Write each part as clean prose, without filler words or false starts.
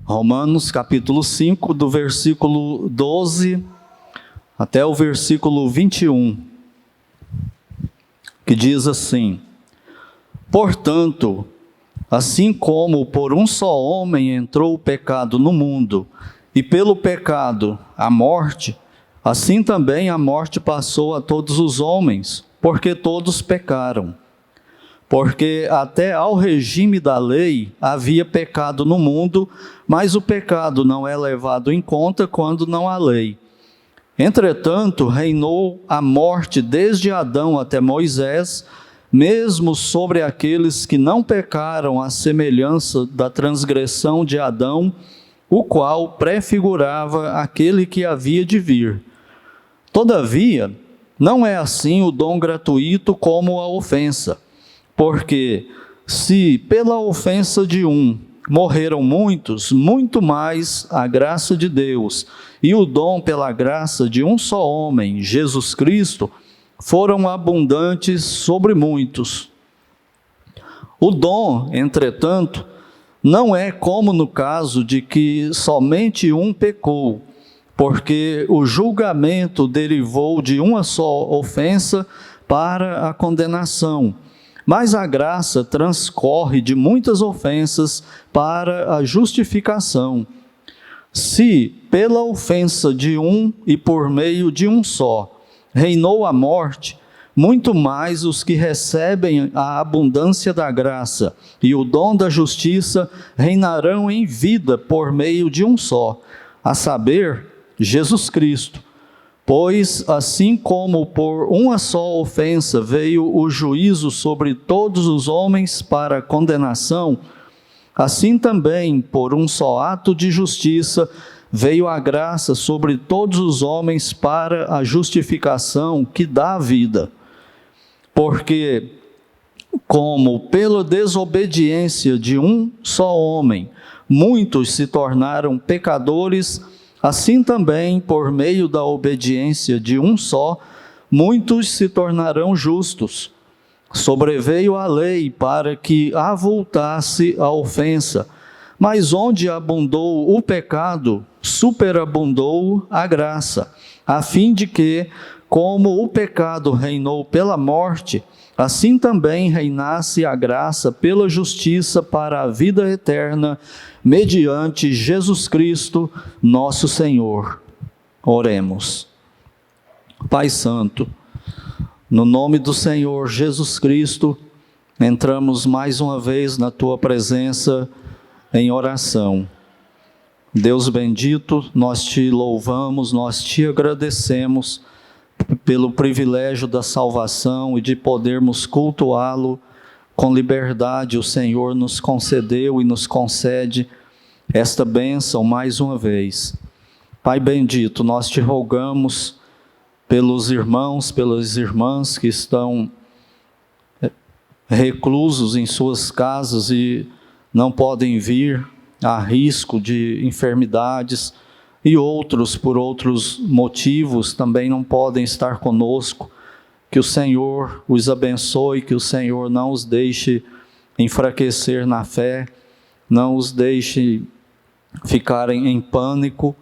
Romanos capítulo 5, do versículo 12 até o versículo 21, que diz assim: Portanto, assim como por um só homem entrou o pecado no mundo, e pelo pecado a morte, assim também a morte passou a todos os homens, porque todos pecaram. Porque até ao regime da lei havia pecado no mundo, mas o pecado não é levado em conta quando não há lei. Entretanto, reinou a morte desde Adão até Moisés, mesmo sobre aqueles que não pecaram à semelhança da transgressão de Adão, o qual prefigurava aquele que havia de vir. Todavia, não é assim o dom gratuito como a ofensa. Porque se pela ofensa de um morreram muitos, muito mais a graça de Deus e o dom pela graça de um só homem, Jesus Cristo, foram abundantes sobre muitos. O dom, entretanto, não é como no caso de que somente um pecou, porque o julgamento derivou de uma só ofensa para a condenação. Mas a graça transcorre de muitas ofensas para a justificação. Se pela ofensa de um e por meio de um só reinou a morte, muito mais os que recebem a abundância da graça e o dom da justiça reinarão em vida por meio de um só, a saber, Jesus Cristo. Pois, assim como por uma só ofensa veio o juízo sobre todos os homens para condenação, assim também, por um só ato de justiça, veio a graça sobre todos os homens para a justificação que dá a vida. Porque, como pela desobediência de um só homem, muitos se tornaram pecadores, assim também, por meio da obediência de um só, muitos se tornarão justos. Sobreveio a lei para que avultasse a ofensa, mas onde abundou o pecado, superabundou a graça, a fim de que, como o pecado reinou pela morte, assim também reinasse a graça pela justiça para a vida eterna, mediante Jesus Cristo, nosso Senhor. Oremos. Pai Santo, no nome do Senhor Jesus Cristo, entramos mais uma vez na Tua presença em oração. Deus bendito, nós Te louvamos, nós Te agradecemos pelo privilégio da salvação e de podermos cultuá-lo com liberdade. O Senhor nos concedeu e nos concede esta bênção mais uma vez. Pai bendito, nós Te rogamos pelos irmãos, pelas irmãs que estão reclusos em suas casas e não podem vir, a risco de enfermidades, e outros, por outros motivos, também não podem estar conosco. Que o Senhor os abençoe, que o Senhor não os deixe enfraquecer na fé, não os deixe ficarem em pânico,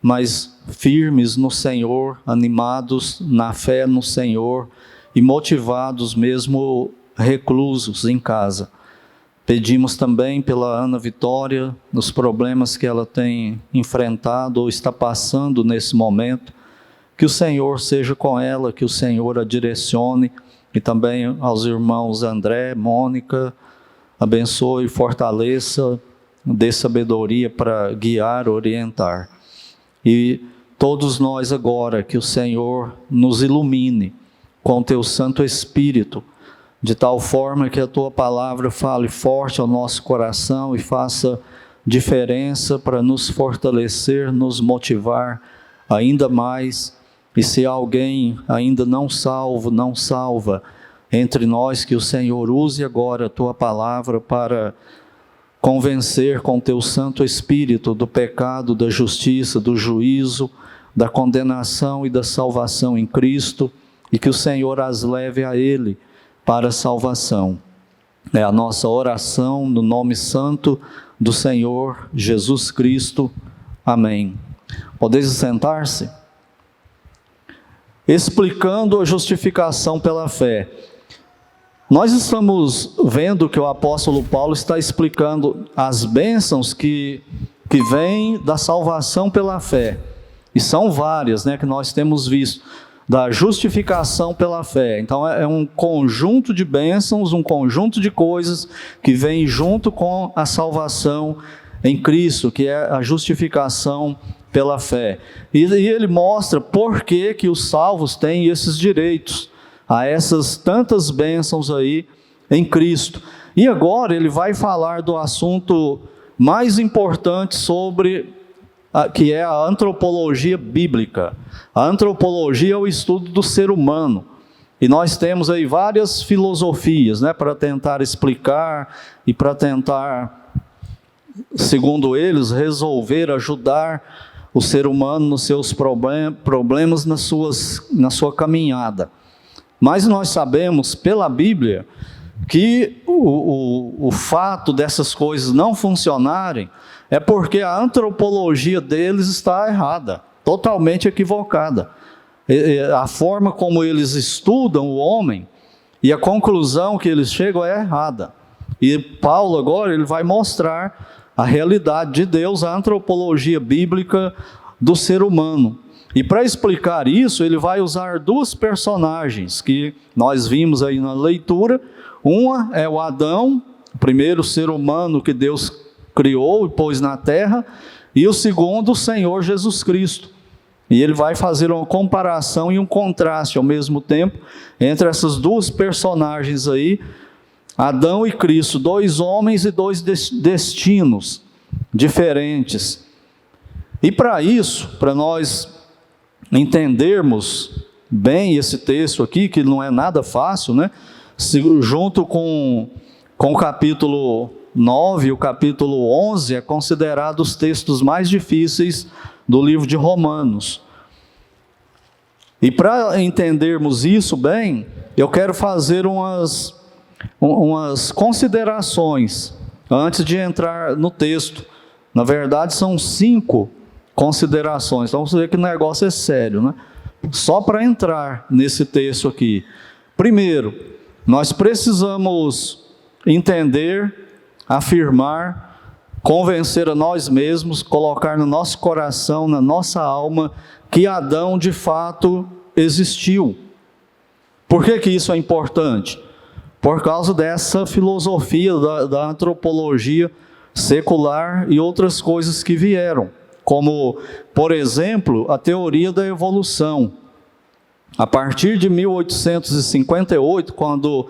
mas firmes no Senhor, animados na fé no Senhor e motivados mesmo reclusos em casa. Pedimos também pela Ana Vitória, nos problemas que ela tem enfrentado ou está passando nesse momento, que o Senhor seja com ela, que o Senhor a direcione, e também aos irmãos André, Mônica, abençoe, fortaleça, dê sabedoria para guiar, orientar. E todos nós agora, que o Senhor nos ilumine com Teu Santo Espírito, de tal forma que a Tua palavra fale forte ao nosso coração e faça diferença para nos fortalecer, nos motivar ainda mais. E se alguém ainda não salvo, não salva entre nós, que o Senhor use agora a Tua palavra para convencer com Teu Santo Espírito do pecado, da justiça, do juízo, da condenação e da salvação em Cristo, e que o Senhor as leve a Ele para a salvação. É a nossa oração no nome santo do Senhor Jesus Cristo. Amém. Podeis sentar-se? Explicando a justificação pela fé. Nós estamos vendo que o apóstolo Paulo está explicando as bênçãos que vêm da salvação pela fé. E são várias, que nós temos visto. Da justificação pela fé. Então é um conjunto de bênçãos, um conjunto de coisas que vem junto com a salvação em Cristo, que é a justificação pela fé. E ele mostra por que os salvos têm esses direitos a essas tantas bênçãos aí em Cristo. E agora ele vai falar do assunto mais importante que é a antropologia bíblica. A antropologia é o estudo do ser humano. E nós temos aí várias filosofias, para tentar explicar e para tentar, segundo eles, resolver, ajudar o ser humano nos seus problemas, na sua caminhada. Mas nós sabemos pela Bíblia que o fato dessas coisas não funcionarem é porque a antropologia deles está errada, totalmente equivocada. A forma como eles estudam o homem e a conclusão que eles chegam é errada. E Paulo agora ele vai mostrar a realidade de Deus, a antropologia bíblica do ser humano. E para explicar isso, ele vai usar duas personagens que nós vimos aí na leitura. Uma é o Adão, o primeiro ser humano que Deus criou e pôs na terra, e o segundo, o Senhor Jesus Cristo. E ele vai fazer uma comparação e um contraste ao mesmo tempo entre essas duas personagens aí, Adão e Cristo, dois homens e dois destinos diferentes. E para isso, para nós entendermos bem esse texto aqui, que não é nada fácil, junto com o capítulo 9 e o capítulo 11, é considerado os textos mais difíceis do livro de Romanos. E para entendermos isso bem, eu quero fazer umas considerações antes de entrar no texto. Na verdade, são 5 considerações. Então, você vê que o negócio é sério, Só para entrar nesse texto aqui. Primeiro, nós precisamos entender, afirmar, convencer a nós mesmos, colocar no nosso coração, na nossa alma, que Adão de fato existiu. Por que isso é importante? Por causa dessa filosofia da antropologia secular e outras coisas que vieram, como, por exemplo, a teoria da evolução. A partir de 1858, quando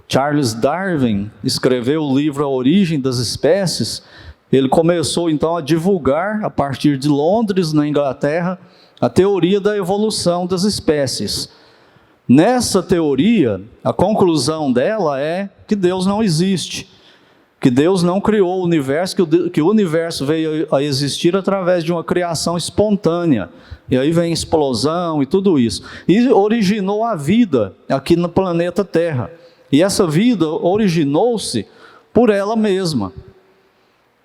Charles Darwin escreveu o livro A Origem das Espécies, ele começou então a divulgar, a partir de Londres, na Inglaterra, a teoria da evolução das espécies. Nessa teoria, a conclusão dela é que Deus não existe, que Deus não criou o universo, que o universo veio a existir através de uma criação espontânea. E aí vem explosão e tudo isso. E originou a vida aqui no planeta Terra. E essa vida originou-se por ela mesma.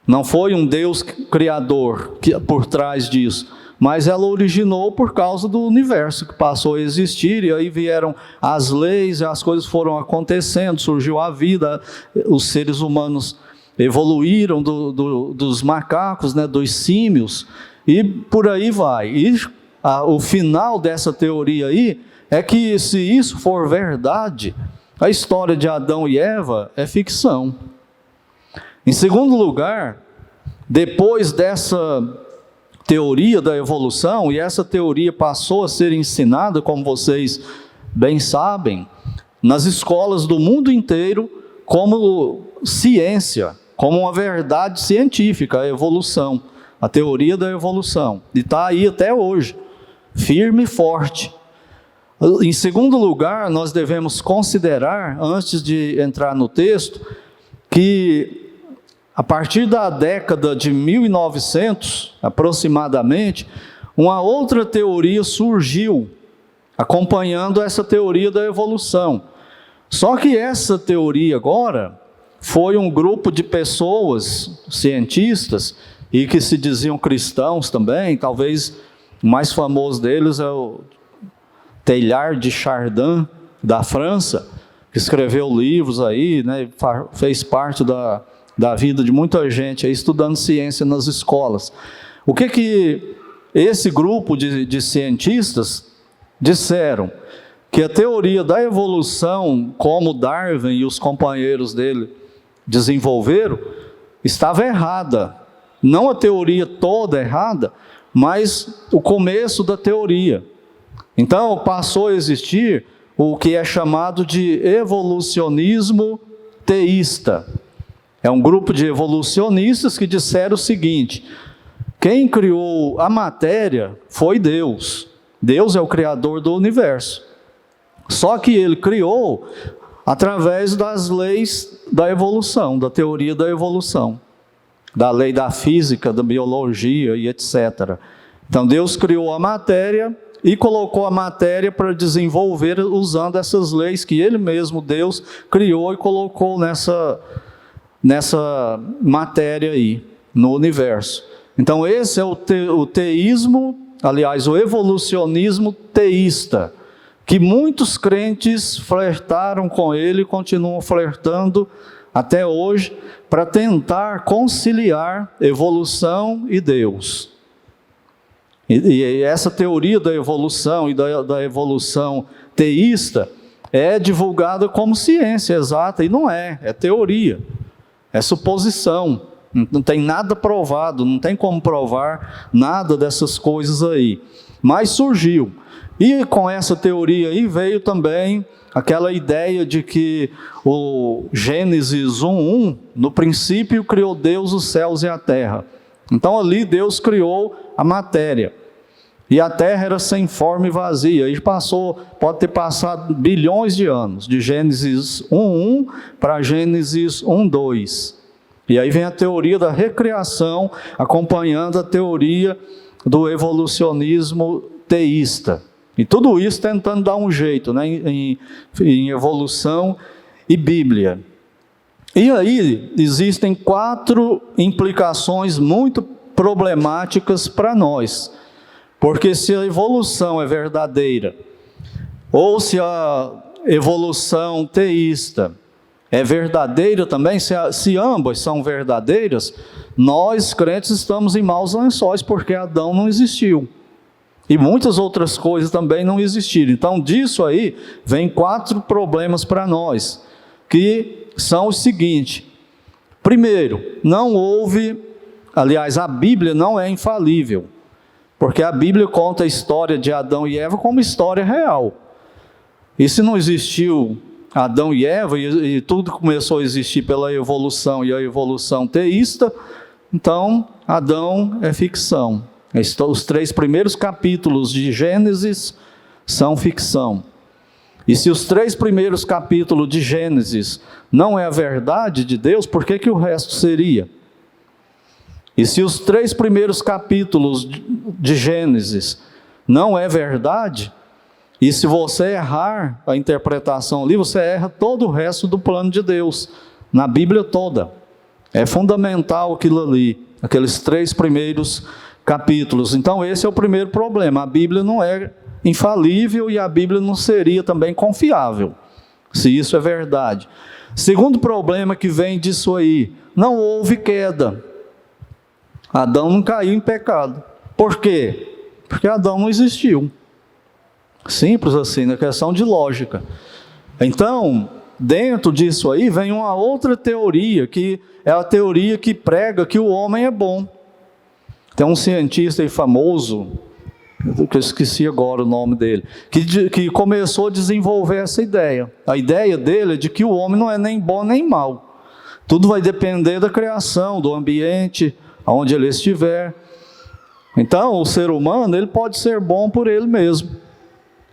Não foi um Deus criador por trás disso, mas ela originou por causa do universo que passou a existir, e aí vieram as leis, as coisas foram acontecendo, surgiu a vida, os seres humanos evoluíram dos macacos, dos símios, e por aí vai. E o final dessa teoria aí é que, se isso for verdade, a história de Adão e Eva é ficção. Em segundo lugar, depois dessa teoria da evolução, e essa teoria passou a ser ensinada, como vocês bem sabem, nas escolas do mundo inteiro, como ciência, como uma verdade científica, a evolução, a teoria da evolução, e está aí até hoje, firme e forte. Em segundo lugar, nós devemos considerar, antes de entrar no texto, que a partir da década de 1900, aproximadamente, uma outra teoria surgiu, acompanhando essa teoria da evolução. Só que essa teoria agora, foi um grupo de pessoas, cientistas, e que se diziam cristãos também. Talvez o mais famoso deles é o Teilhard de Chardin, da França, que escreveu livros aí, né, fez parte da vida de muita gente aí, estudando ciência nas escolas. O que esse grupo de cientistas disseram? Que a teoria da evolução, como Darwin e os companheiros dele desenvolveram, estava errada. Não a teoria toda errada, mas o começo da teoria. Então passou a existir o que é chamado de evolucionismo teísta. É um grupo de evolucionistas que disseram o seguinte: quem criou a matéria foi Deus. Deus é o criador do universo. Só que ele criou através das leis da evolução, da teoria da evolução, da lei da física, da biologia e etc. Então Deus criou a matéria e colocou a matéria para desenvolver usando essas leis que ele mesmo, Deus, criou e colocou nessa matéria aí, no universo. Então esse é o teísmo, aliás, o evolucionismo teísta, que muitos crentes flertaram com ele e continuam flertando até hoje, para tentar conciliar evolução e Deus. E essa teoria da evolução e da evolução teísta é divulgada como ciência exata, e não é teoria, é suposição, não tem nada provado, não tem como provar nada dessas coisas aí, mas surgiu. E com essa teoria aí veio também aquela ideia de que o Gênesis 1:1, no princípio criou Deus os céus e a terra. Então ali Deus criou a matéria. E a terra era sem forma e vazia. E pode ter passado bilhões de anos, de Gênesis 1:1 para Gênesis 1:2. E aí vem a teoria da recriação, acompanhando a teoria do evolucionismo teísta. E tudo isso tentando dar um jeito, né, em evolução e Bíblia. E aí existem 4 implicações muito problemáticas para nós. Porque se a evolução é verdadeira, ou se a evolução teísta é verdadeira também, se ambas são verdadeiras, nós crentes estamos em maus lençóis, porque Adão não existiu. E muitas outras coisas também não existiram. Então disso aí vem 4 problemas para nós, que são os seguintes. Primeiro, não houve, aliás, a Bíblia não é infalível, porque a Bíblia conta a história de Adão e Eva como história real. E se não existiu Adão e Eva, e tudo começou a existir pela evolução, e a evolução teísta, então Adão é ficção. Os 3 primeiros capítulos de Gênesis são ficção. E se os 3 primeiros capítulos de Gênesis não é a verdade de Deus, por que o resto seria? E se os 3 primeiros capítulos de Gênesis não é verdade, e se você errar a interpretação ali, você erra todo o resto do plano de Deus, na Bíblia toda. É fundamental aquilo ali, aqueles 3 primeiros capítulos. Então esse é o primeiro problema. A Bíblia não é infalível e a Bíblia não seria também confiável, se isso é verdade. Segundo problema que vem disso aí, não houve queda. Adão não caiu em pecado. Por quê? Porque Adão não existiu. Simples assim, na questão de lógica. Então, dentro disso aí vem uma outra teoria, que é a teoria que prega que o homem é bom. Tem um cientista aí famoso, que eu esqueci agora o nome dele, que começou a desenvolver essa ideia. A ideia dele é de que o homem não é nem bom nem mal. Tudo vai depender da criação, do ambiente, aonde ele estiver. Então, o ser humano, ele pode ser bom por ele mesmo.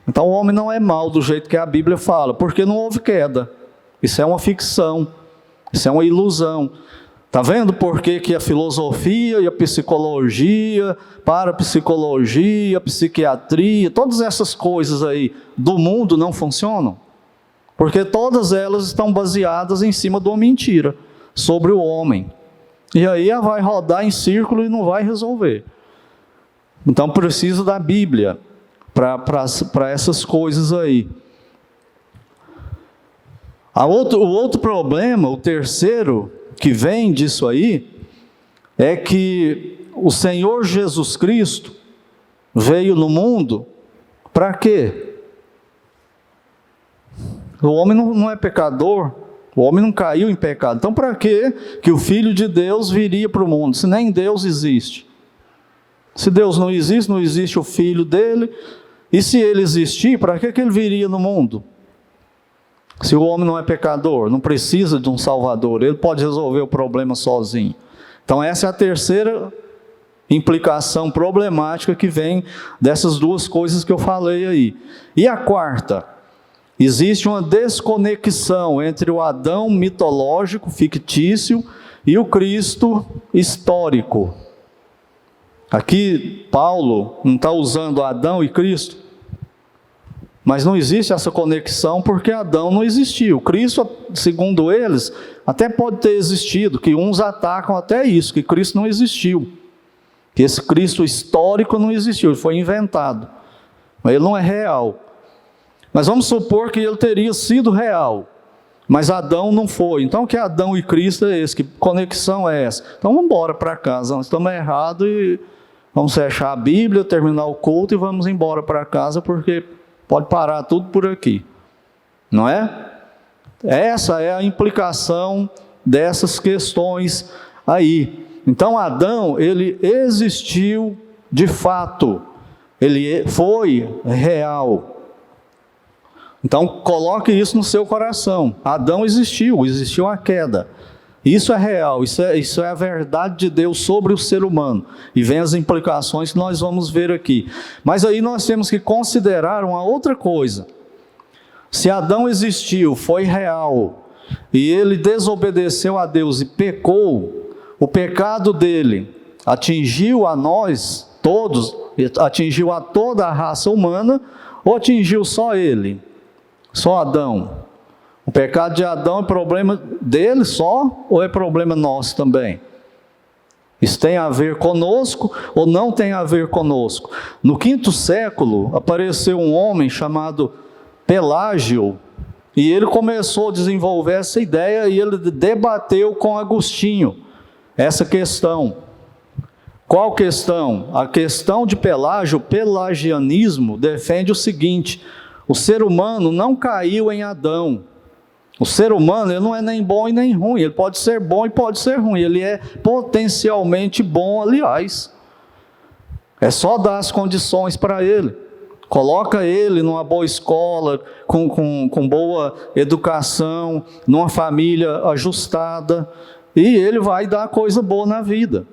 Então, o homem não é mal do jeito que a Bíblia fala, porque não houve queda. Isso é uma ficção, isso é uma ilusão. Está vendo por que a filosofia e a psicologia, parapsicologia, a psiquiatria, todas essas coisas aí do mundo não funcionam? porque todas elas estão baseadas em cima de uma mentira sobre o homem. E aí ela vai rodar em círculo e não vai resolver. Então precisa da Bíblia para essas coisas aí. O outro problema, o terceiro, que vem disso aí, é que o Senhor Jesus Cristo veio no mundo para quê? O homem não é pecador, o homem não caiu em pecado. Então para quê que o Filho de Deus viria para o mundo, se nem Deus existe? Se Deus não existe o Filho dele, e se ele existir, para que ele viria no mundo? Se o homem não é pecador, não precisa de um Salvador, ele pode resolver o problema sozinho. Então essa é a terceira implicação problemática que vem dessas duas coisas que eu falei aí. E a quarta, existe uma desconexão entre o Adão mitológico, fictício, e o Cristo histórico. Aqui Paulo não está usando Adão e Cristo, mas não existe essa conexão porque Adão não existiu. Cristo, segundo eles, até pode ter existido, que uns atacam até isso, que Cristo não existiu. Que esse Cristo histórico não existiu, ele foi inventado. Mas ele não é real. Mas vamos supor que ele teria sido real, mas Adão não foi. Então que Adão e Cristo é esse? Que conexão é essa? Então vamos embora para casa, nós estamos errados e vamos fechar a Bíblia, terminar o culto e vamos embora para casa, porque pode parar tudo por aqui, não é? Essa é a implicação dessas questões aí. Então Adão, ele existiu de fato, ele foi real. Então coloque isso no seu coração. Adão existiu a queda. Isso é real, isso é a verdade de Deus sobre o ser humano. E vem as implicações que nós vamos ver aqui. Mas aí nós temos que considerar uma outra coisa. Se Adão existiu, foi real, e ele desobedeceu a Deus e pecou, o pecado dele atingiu a nós todos, atingiu a toda a raça humana, ou atingiu só ele? Só Adão? O pecado de Adão é problema dele só, ou é problema nosso também? Isso tem a ver conosco ou não tem a ver conosco? No 5º século, apareceu um homem chamado Pelágio, e ele começou a desenvolver essa ideia, e ele debateu com Agostinho essa questão. Qual questão? A questão de Pelágio, o pelagianismo, defende o seguinte: o ser humano não caiu em Adão. O ser humano, ele não é nem bom e nem ruim, ele pode ser bom e pode ser ruim, ele é potencialmente bom, aliás. É só dar as condições para ele. Coloca ele numa boa escola, com boa educação, numa família ajustada, e ele vai dar coisa boa na vida.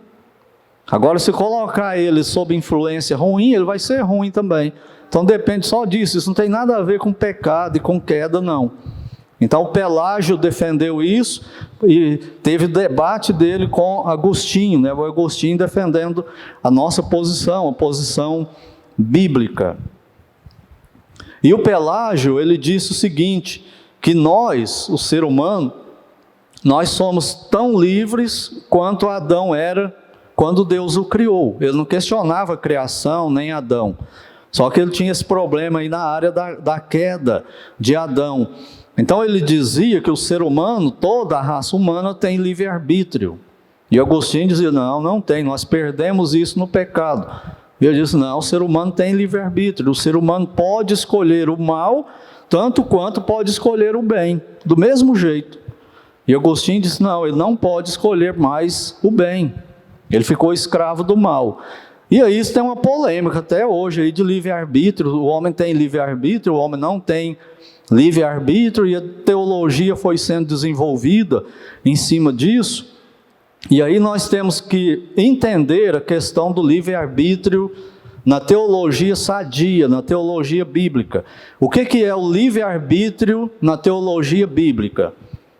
Agora, se colocar ele sob influência ruim, ele vai ser ruim também. Então depende só disso, isso não tem nada a ver com pecado e com queda, não. Então o Pelágio defendeu isso, e teve debate dele com Agostinho, né? O Agostinho defendendo a nossa posição, a posição bíblica. E o Pelágio, ele disse o seguinte, que nós, o ser humano, nós somos tão livres quanto Adão era quando Deus o criou. Ele não questionava a criação, nem Adão. Só que ele tinha esse problema aí na área da queda de Adão. Então ele dizia que o ser humano, toda a raça humana tem livre-arbítrio. E Agostinho dizia, não tem, nós perdemos isso no pecado. E ele disse, não, o ser humano tem livre-arbítrio, o ser humano pode escolher o mal, tanto quanto pode escolher o bem, do mesmo jeito. E Agostinho disse, não, ele não pode escolher mais o bem, ele ficou escravo do mal. E aí isso tem uma polêmica até hoje aí de livre-arbítrio, o homem tem livre-arbítrio, o homem não tem livre-arbítrio, e a teologia foi sendo desenvolvida em cima disso. E aí nós temos que entender a questão do livre-arbítrio na teologia sadia, na teologia bíblica. O que é o livre-arbítrio na teologia bíblica?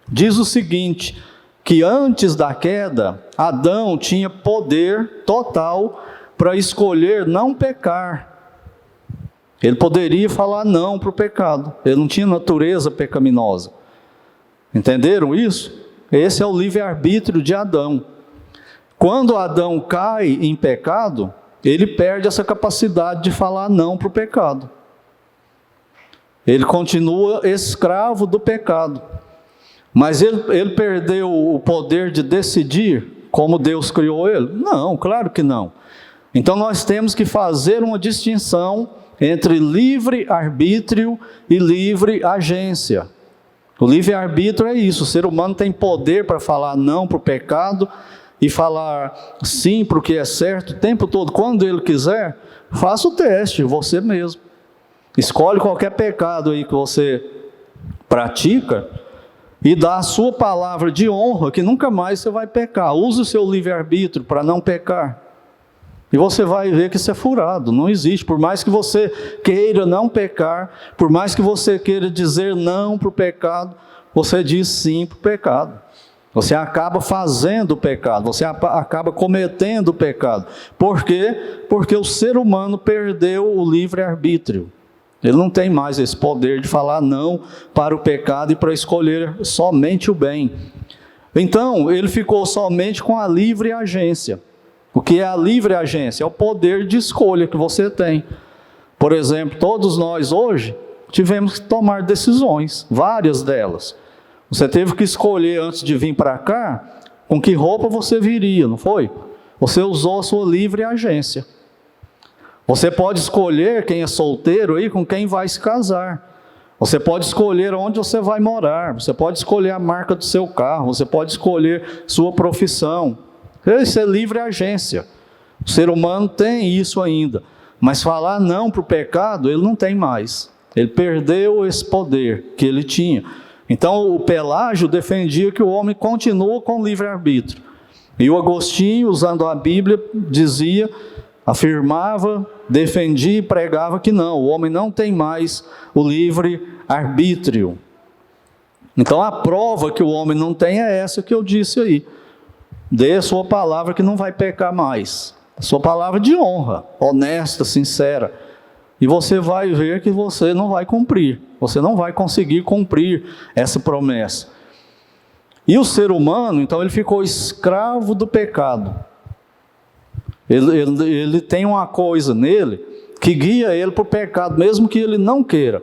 Diz o seguinte, que antes da queda, Adão tinha poder total para escolher não pecar. Ele poderia falar não para o pecado. Ele não tinha natureza pecaminosa. Entenderam isso? Esse é o livre-arbítrio de Adão. Quando Adão cai em pecado, ele perde essa capacidade de falar não para o pecado. Ele continua escravo do pecado. Mas ele perdeu o poder de decidir como Deus criou ele? Não, claro que não. Então nós temos que fazer uma distinção entre livre-arbítrio e livre-agência. O livre-arbítrio é isso, o ser humano tem poder para falar não para o pecado e falar sim para o que é certo o tempo todo. Quando ele quiser, faça o teste, você mesmo. Escolhe qualquer pecado aí que você pratica e dá a sua palavra de honra que nunca mais você vai pecar. Use o seu livre-arbítrio para não pecar. E você vai ver que isso é furado, não existe. Por mais que você queira não pecar, por mais que você queira dizer não para o pecado, você diz sim para o pecado. Você acaba fazendo o pecado, você acaba cometendo o pecado. Por quê? Porque o ser humano perdeu o livre-arbítrio. Ele não tem mais esse poder de falar não para o pecado e para escolher somente o bem. Então, ele ficou somente com a livre agência. O que é a livre agência? É o poder de escolha que você tem. Por exemplo, todos nós hoje tivemos que tomar decisões, várias delas. Você teve que escolher antes de vir para cá, com que roupa você viria, não foi? Você usou a sua livre agência. Você pode escolher, quem é solteiro aí, com quem vai se casar. Você pode escolher onde você vai morar. Você pode escolher a marca do seu carro. Você pode escolher sua profissão. Isso é livre agência. O ser humano tem isso ainda. Mas falar não para o pecado, ele não tem mais. Ele perdeu esse poder que ele tinha. Então o Pelágio defendia que o homem continua com livre-arbítrio. E o Agostinho, usando a Bíblia, dizia, afirmava, defendia e pregava que não, o homem não tem mais o livre-arbítrio. Então a prova que o homem não tem é essa que eu disse aí. Dê a sua palavra que não vai pecar mais. A sua palavra de honra, honesta, sincera. E você vai ver que você não vai cumprir. Você não vai conseguir cumprir essa promessa. E o ser humano, então, ele ficou escravo do pecado. Ele tem uma coisa nele que guia ele para o pecado, mesmo que ele não queira.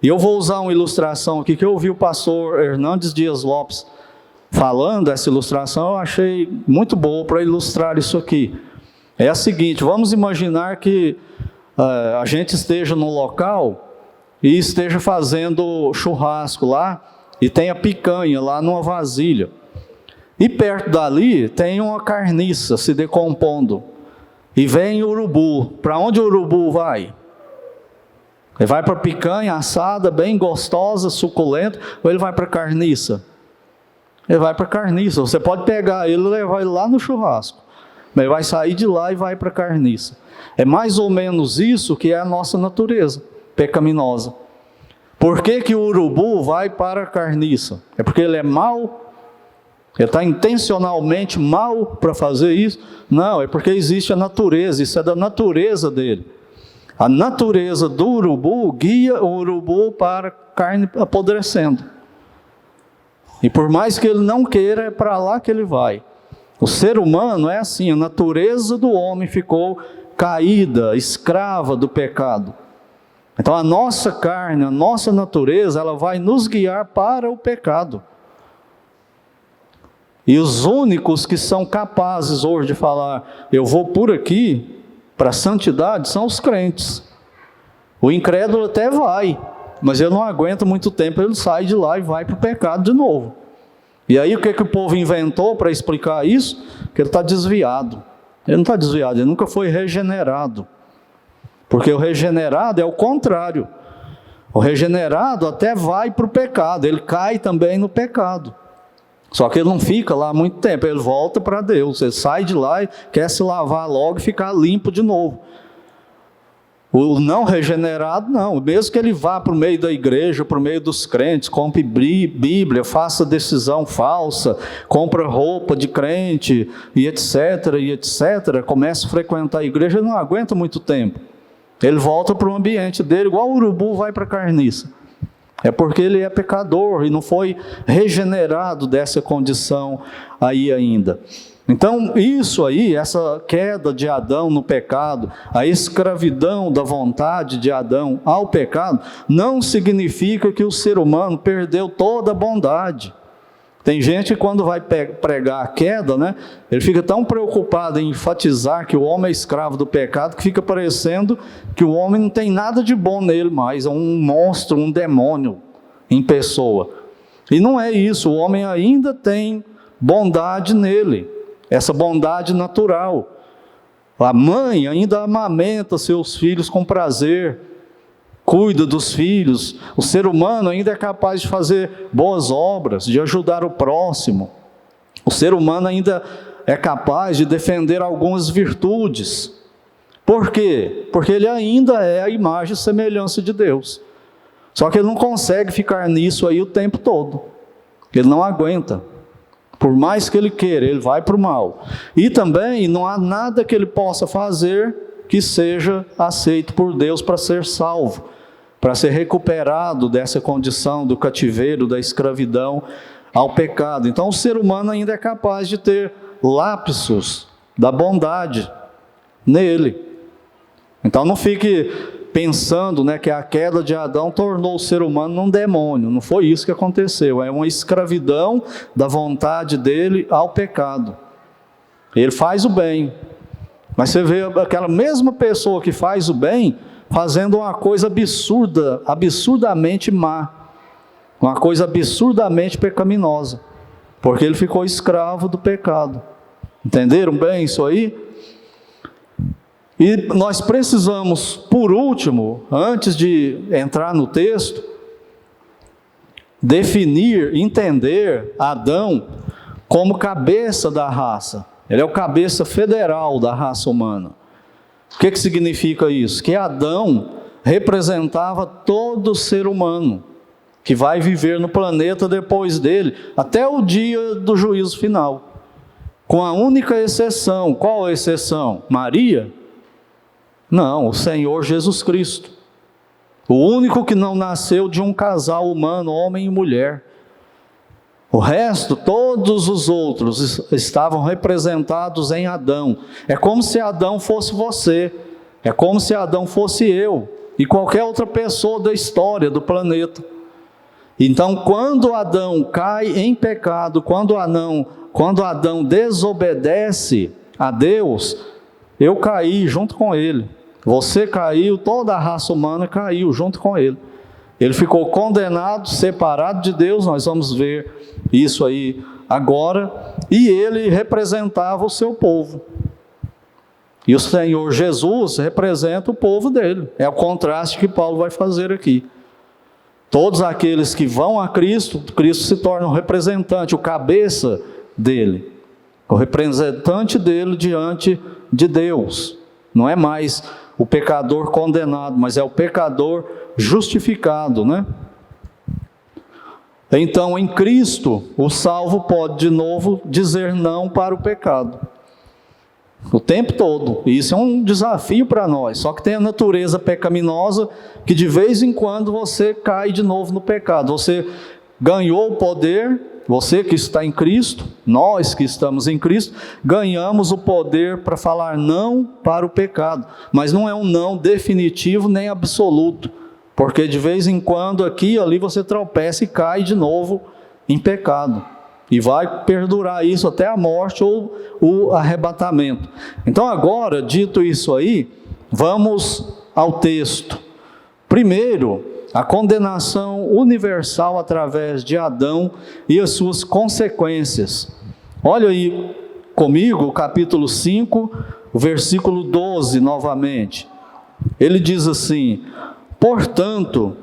E eu vou usar uma ilustração aqui que eu ouvi o pastor Hernandes Dias Lopes falando. Essa ilustração eu achei muito boa para ilustrar isso aqui. É a seguinte: vamos imaginar que a gente esteja no local e esteja fazendo churrasco lá e tenha picanha lá numa vasilha. E perto dali tem uma carniça se decompondo. E vem o urubu. Para onde o urubu vai? Ele vai para a picanha assada, bem gostosa, suculenta, ou ele vai para a carniça? Ele vai para a carniça. Você pode pegar ele e levar ele lá no churrasco. Mas ele vai sair de lá e vai para a carniça. É mais ou menos isso que é a nossa natureza pecaminosa. Por que o urubu vai para a carniça? É porque ele é mau? Ele está intencionalmente mal para fazer isso? Não, é porque existe a natureza, isso é da natureza dele. A natureza do urubu guia o urubu para a carne apodrecendo. E por mais que ele não queira, é para lá que ele vai. O ser humano é assim, a natureza do homem ficou caída, escrava do pecado. Então a nossa carne, a nossa natureza, ela vai nos guiar para o pecado. E os únicos que são capazes hoje de falar, eu vou por aqui, para a santidade, são os crentes. O incrédulo até vai, mas ele não aguenta muito tempo, ele sai de lá e vai para o pecado de novo. E aí o que o povo inventou para explicar isso? Que ele está desviado. Ele não está desviado, ele nunca foi regenerado. Porque o regenerado é o contrário. O regenerado até vai para o pecado, ele cai também no pecado. Só que ele não fica lá muito tempo, ele volta para Deus. Ele sai de lá e quer se lavar logo e ficar limpo de novo. O não regenerado, não. Mesmo que ele vá para o meio da igreja, para o meio dos crentes, compre Bíblia, faça decisão falsa, compra roupa de crente, e etc., comece a frequentar a igreja, ele não aguenta muito tempo. Ele volta para o ambiente dele, igual o urubu vai para a carniça. É porque ele é pecador e não foi regenerado dessa condição aí ainda. Então, isso aí, essa queda de Adão no pecado, a escravidão da vontade de Adão ao pecado, não significa que o ser humano perdeu toda a bondade. Tem gente que quando vai pregar a queda, né, ele fica tão preocupado em enfatizar que o homem é escravo do pecado, que fica parecendo que o homem não tem nada de bom nele mais, é um monstro, um demônio em pessoa. E não é isso, o homem ainda tem bondade nele. Essa bondade natural. A mãe ainda amamenta seus filhos com prazer, cuida dos filhos. O ser humano ainda é capaz de fazer boas obras, de ajudar o próximo. O ser humano ainda é capaz de defender algumas virtudes. Por quê? Porque ele ainda é a imagem e semelhança de Deus. Só que ele não consegue ficar nisso aí o tempo todo. Ele não aguenta. Por mais que ele queira, ele vai para o mal. E também não há nada que ele possa fazer que seja aceito por Deus para ser salvo, para ser recuperado dessa condição do cativeiro, da escravidão ao pecado. Então o ser humano ainda é capaz de ter lapsos da bondade nele. Então não fique pensando, né, que a queda de Adão tornou o ser humano um demônio. Não foi isso que aconteceu. É uma escravidão da vontade dele ao pecado. Ele faz o bem, mas você vê aquela mesma pessoa que faz o bem fazendo uma coisa absurda, absurdamente má, uma coisa absurdamente pecaminosa, porque ele ficou escravo do pecado. Entenderam bem isso aí? E nós precisamos, por último, antes de entrar no texto, definir, entender Adão como cabeça da raça. Ele é o cabeça federal da raça humana. O que significa isso? Que Adão representava todo ser humano que vai viver no planeta depois dele, até o dia do juízo final. Com a única exceção, qual a exceção? Maria? Não, o Senhor Jesus Cristo. O único que não nasceu de um casal humano, homem e mulher. O resto, todos os outros estavam representados em Adão. É como se Adão fosse você, é como se Adão fosse eu, e qualquer outra pessoa da história do planeta. Então, quando Adão cai em pecado, quando Adão desobedece a Deus, eu caí junto com ele. Você caiu, toda a raça humana caiu junto com ele. Ele ficou condenado, separado de Deus, nós vamos ver isso aí agora, e ele representava o seu povo. E o Senhor Jesus representa o povo dele. É o contraste que Paulo vai fazer aqui. Todos aqueles que vão a Cristo, Cristo se torna o representante, o cabeça dele, o representante dele diante de Deus. Não é mais o pecador condenado, mas é o pecador justificado, né? Então, em Cristo, o salvo pode de novo dizer não para o pecado. O tempo todo. E isso é um desafio para nós. Só que tem a natureza pecaminosa que de vez em quando você cai de novo no pecado. Você ganhou o poder, você que está em Cristo, nós que estamos em Cristo, ganhamos o poder para falar não para o pecado. Mas não é um não definitivo nem absoluto. Porque de vez em quando aqui e ali você tropeça e cai de novo em pecado. E vai perdurar isso até a morte ou o arrebatamento. Então agora, dito isso aí, vamos ao texto. Primeiro, a condenação universal através de Adão e as suas consequências. Olha aí comigo o capítulo 5, o versículo 12 novamente. Ele diz assim: portanto,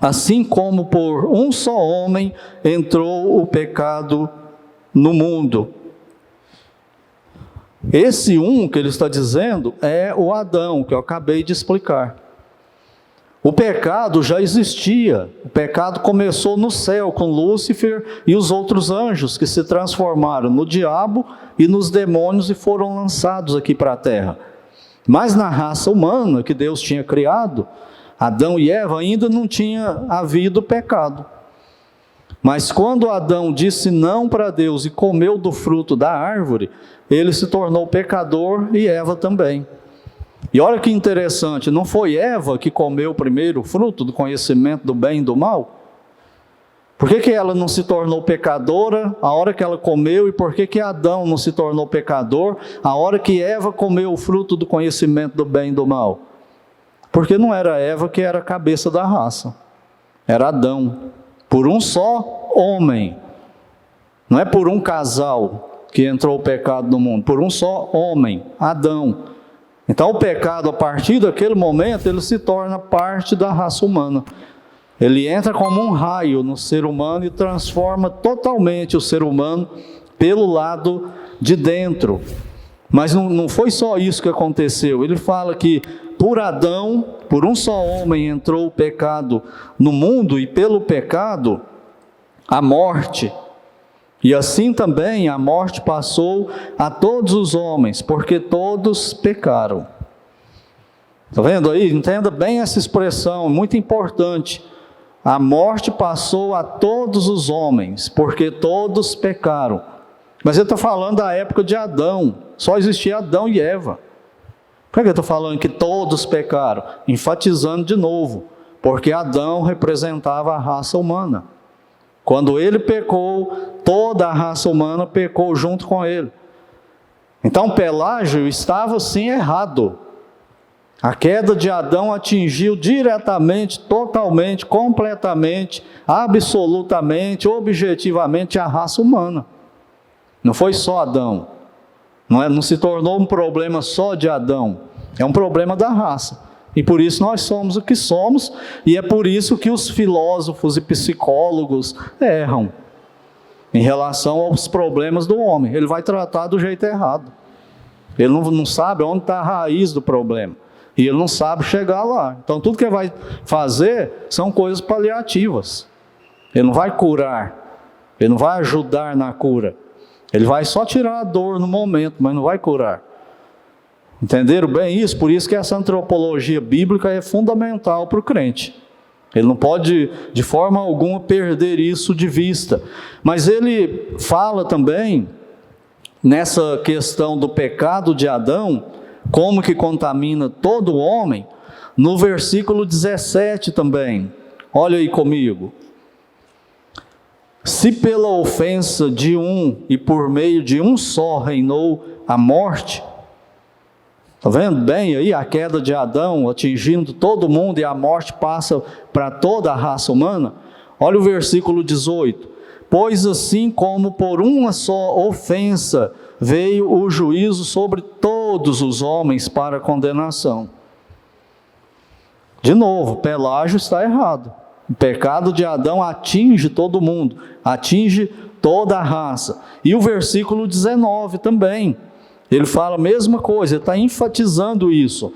assim como por um só homem entrou o pecado no mundo. Esse um que ele está dizendo é o Adão, que eu acabei de explicar. O pecado já existia, o pecado começou no céu com Lúcifer e os outros anjos que se transformaram no diabo e nos demônios e foram lançados aqui para a terra. Mas na raça humana que Deus tinha criado, Adão e Eva, ainda não tinha havido pecado. Mas quando Adão disse não para Deus e comeu do fruto da árvore, ele se tornou pecador e Eva também. E olha que interessante, não foi Eva que comeu primeiro o fruto do conhecimento do bem e do mal? Por que ela não se tornou pecadora a hora que ela comeu, e por que Adão não se tornou pecador a hora que Eva comeu o fruto do conhecimento do bem e do mal? Porque não era Eva que era a cabeça da raça, era Adão, por um só homem. Não é por um casal que entrou o pecado no mundo, por um só homem, Adão. Então o pecado, a partir daquele momento, ele se torna parte da raça humana. Ele entra como um raio no ser humano e transforma totalmente o ser humano pelo lado de dentro. Mas não foi só isso que aconteceu. Ele fala que por Adão, por um só homem entrou o pecado no mundo, e pelo pecado a morte. E assim também a morte passou a todos os homens, porque todos pecaram. Está vendo aí? Entenda bem essa expressão, muito importante. A morte passou a todos os homens, porque todos pecaram. Mas ele está falando da época de Adão, só existia Adão e Eva. Por que eu estou falando que todos pecaram? Enfatizando de novo, porque Adão representava a raça humana. Quando ele pecou, toda a raça humana pecou junto com ele. Então Pelágio estava sim errado. A queda de Adão atingiu diretamente, totalmente, completamente, absolutamente, objetivamente a raça humana. Não foi só Adão. Não se tornou um problema só de Adão. É um problema da raça. E por isso nós somos o que somos, e é por isso que os filósofos e psicólogos erram em relação aos problemas do homem. Ele vai tratar do jeito errado. Ele não sabe onde está a raiz do problema. E ele não sabe chegar lá. Então tudo que ele vai fazer são coisas paliativas. Ele não vai curar. Ele não vai ajudar na cura. Ele vai só tirar a dor no momento, mas não vai curar. Entenderam bem isso? Por isso que essa antropologia bíblica é fundamental para o crente. Ele não pode, de forma alguma, perder isso de vista. Mas ele fala também, nessa questão do pecado de Adão, como que contamina todo homem, no versículo 17 também. Olha aí comigo. Se pela ofensa de um e por meio de um só reinou a morte. Está vendo bem aí a queda de Adão atingindo todo mundo, e a morte passa para toda a raça humana? Olha o versículo 18. Pois assim como por uma só ofensa veio o juízo sobre todos os homens para condenação. De novo, Pelágio está errado. O pecado de Adão atinge todo mundo, atinge toda a raça. E o versículo 19 também, ele fala a mesma coisa, ele está enfatizando isso.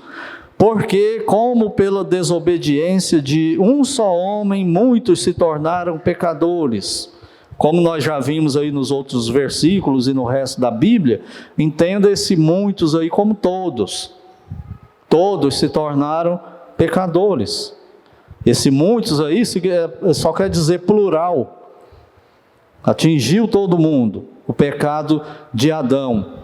Porque como pela desobediência de um só homem, muitos se tornaram pecadores. Como nós já vimos aí nos outros versículos e no resto da Bíblia, entenda esse muitos aí como todos. Todos se tornaram pecadores. Esse muitos aí só quer dizer plural. Atingiu todo mundo o pecado de Adão.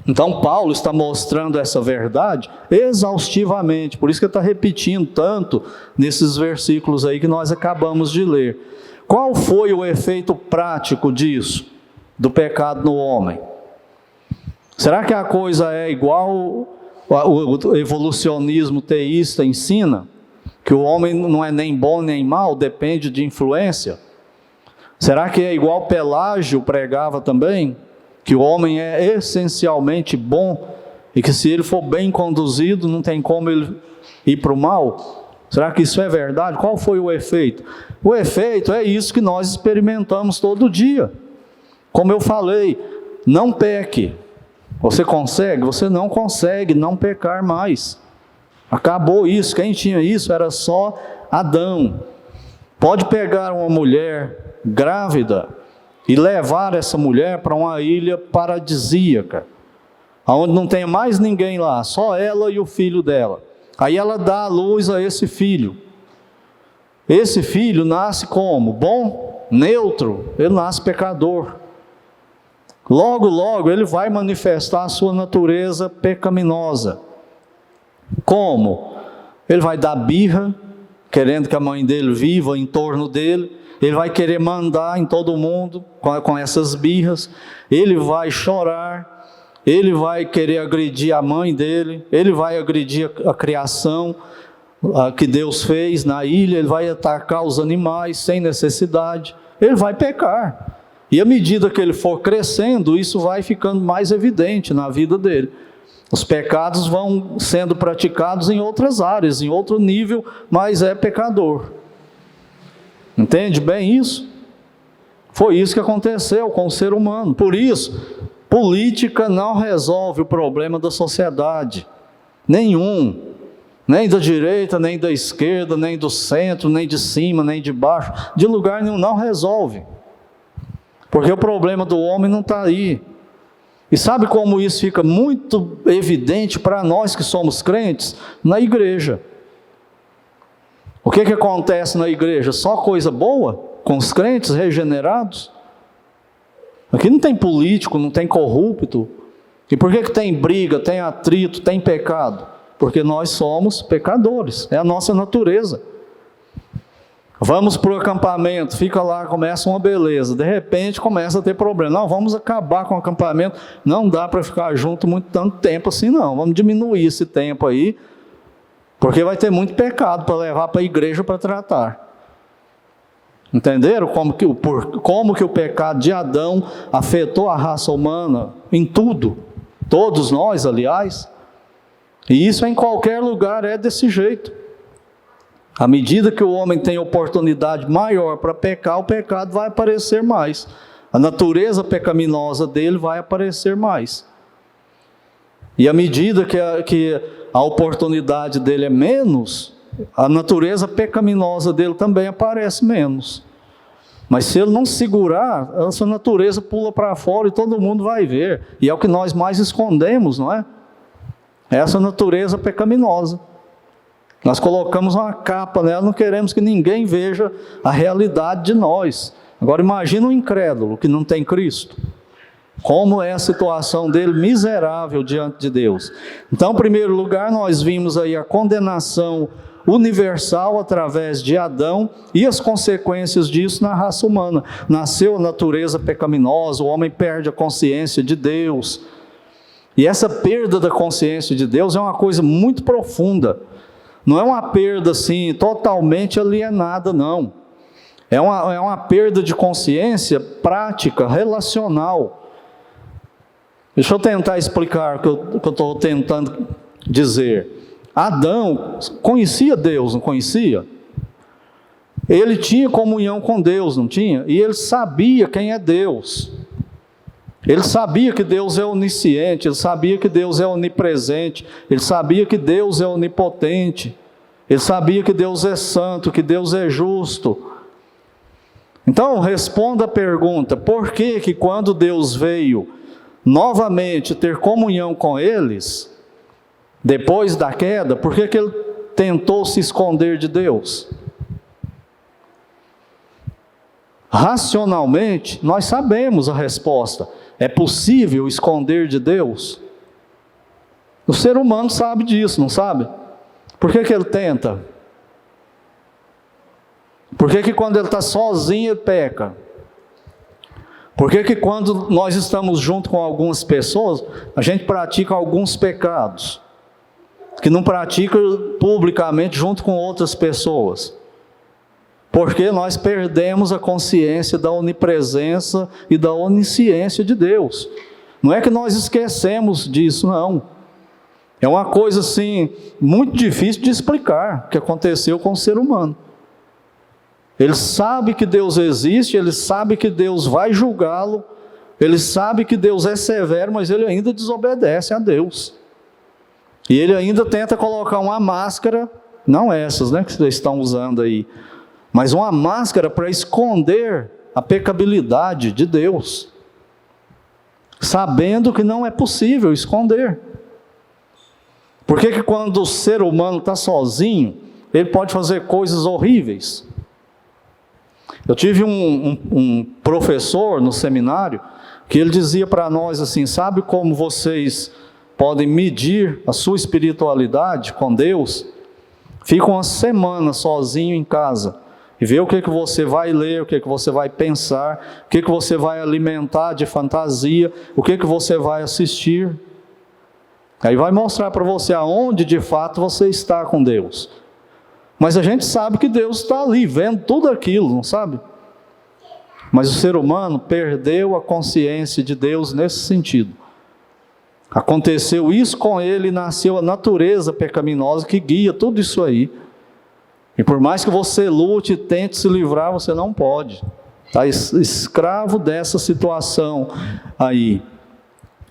Então Paulo está mostrando essa verdade exaustivamente. Por isso que ele está repetindo tanto nesses versículos aí que nós acabamos de ler. Qual foi o efeito prático disso, do pecado no homem? Será que a coisa é igual o evolucionismo teísta ensina? Que o homem não é nem bom nem mal, depende de influência? Será que é igual Pelágio pregava também? Que o homem é essencialmente bom e que se ele for bem conduzido, não tem como ele ir para o mal? Será que isso é verdade? Qual foi o efeito? O efeito é isso que nós experimentamos todo dia. Como eu falei, não peque. Você consegue? Você não consegue não pecar mais. Acabou isso. Quem tinha isso era só Adão. Pode pegar uma mulher grávida e levar essa mulher para uma ilha paradisíaca. aonde não tem mais ninguém lá, só ela e o filho dela. Aí ela dá à luz a esse filho. Esse filho nasce como? Bom? Neutro? Ele nasce pecador. Logo, logo, ele vai manifestar a sua natureza pecaminosa. Como? Ele vai dar birra, querendo que a mãe dele viva em torno dele. Ele vai querer mandar em todo mundo com essas birras. Ele vai chorar. Ele vai querer agredir a mãe dele. Ele vai agredir a criação que Deus fez na ilha. Ele vai atacar os animais sem necessidade. Ele vai pecar. E à medida que ele for crescendo, isso vai ficando mais evidente na vida dele. Os pecados vão sendo praticados em outras áreas, em outro nível, mas é pecador. Entende bem isso? Foi isso que aconteceu com o ser humano. Por isso, política não resolve o problema da sociedade. Nenhum. Nem da direita, nem da esquerda, nem do centro, nem de cima, nem de baixo. De lugar nenhum, não resolve. Porque o problema do homem não está aí. E sabe como isso fica muito evidente para nós que somos crentes? Na igreja. O que acontece na igreja? Só coisa boa? Com os crentes regenerados? Aqui não tem político, não tem corrupto. E por que tem briga, tem atrito, tem pecado? Porque nós somos pecadores, é a nossa natureza. Vamos para o acampamento, fica lá, começa uma beleza, de repente começa a ter problema. Não, vamos acabar com o acampamento, não dá para ficar junto tanto tempo assim não, vamos diminuir esse tempo aí, porque vai ter muito pecado para levar para a igreja para tratar. Entenderam como que o pecado de Adão afetou a raça humana em tudo? Todos nós, aliás. E isso em qualquer lugar é desse jeito. À medida que o homem tem oportunidade maior para pecar, o pecado vai aparecer mais. A natureza pecaminosa dele vai aparecer mais. E à medida que a oportunidade dele é menos, a natureza pecaminosa dele também aparece menos. Mas se ele não segurar, essa natureza pula para fora e todo mundo vai ver. E é o que nós mais escondemos, não é? Essa natureza pecaminosa. Nós colocamos uma capa nela, não queremos que ninguém veja a realidade de nós. Agora imagina um incrédulo que não tem Cristo. Como é a situação dele miserável diante de Deus. Então, em primeiro lugar, nós vimos aí a condenação universal através de Adão e as consequências disso na raça humana. Nasceu a natureza pecaminosa, o homem perde a consciência de Deus. E essa perda da consciência de Deus é uma coisa muito profunda. Não é uma perda assim, totalmente alienada, não. É uma perda de consciência prática, relacional. Deixa eu tentar explicar o que eu estou tentando dizer. Adão conhecia Deus, não conhecia? Ele tinha comunhão com Deus, não tinha? E ele sabia quem é Deus. Ele sabia que Deus é onisciente, ele sabia que Deus é onipresente, ele sabia que Deus é onipotente, ele sabia que Deus é santo, que Deus é justo. Então, responda a pergunta, por que quando Deus veio novamente ter comunhão com eles, depois da queda, por que ele tentou se esconder de Deus? Racionalmente, nós sabemos a resposta. É possível esconder de Deus? O ser humano sabe disso, não sabe? Por que ele tenta? Por que quando ele está sozinho ele peca? Por que quando nós estamos junto com algumas pessoas, a gente pratica alguns pecados, que não pratica publicamente junto com outras pessoas? Porque nós perdemos a consciência da onipresença e da onisciência de Deus. Não é que nós esquecemos disso, não. É uma coisa assim, muito difícil de explicar, o que aconteceu com o ser humano. Ele sabe que Deus existe, ele sabe que Deus vai julgá-lo, ele sabe que Deus é severo, mas ele ainda desobedece a Deus. E ele ainda tenta colocar uma máscara, não essas, que vocês estão usando aí, mas uma máscara para esconder a pecabilidade de Deus. sabendo que não é possível esconder. Por que quando o ser humano está sozinho, ele pode fazer coisas horríveis? Eu tive um professor no seminário, que ele dizia para nós assim: sabe como vocês podem medir a sua espiritualidade com Deus? Fica uma semana sozinho em casa e vê o que você vai ler, o que você vai pensar, o que você vai alimentar de fantasia, o que você vai assistir. Aí vai mostrar para você aonde de fato você está com Deus. Mas a gente sabe que Deus está ali, vendo tudo aquilo, não sabe? Mas o ser humano perdeu a consciência de Deus nesse sentido. Aconteceu isso com ele e nasceu a natureza pecaminosa que guia tudo isso aí. E por mais que você lute e tente se livrar, você não pode. Está escravo dessa situação aí.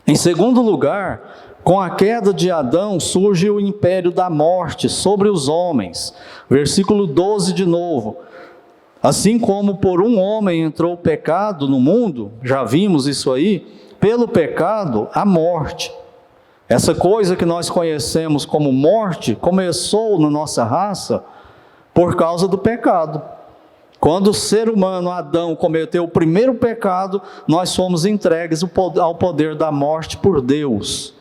Em segundo lugar, com a queda de Adão surge o império da morte sobre os homens. Versículo 12 de novo. Assim como por um homem entrou o pecado no mundo, já vimos isso aí, pelo pecado, a morte. Essa coisa que nós conhecemos como morte, começou na nossa raça por causa do pecado. Quando o ser humano, Adão, cometeu o primeiro pecado, nós fomos entregues ao poder da morte por Deus.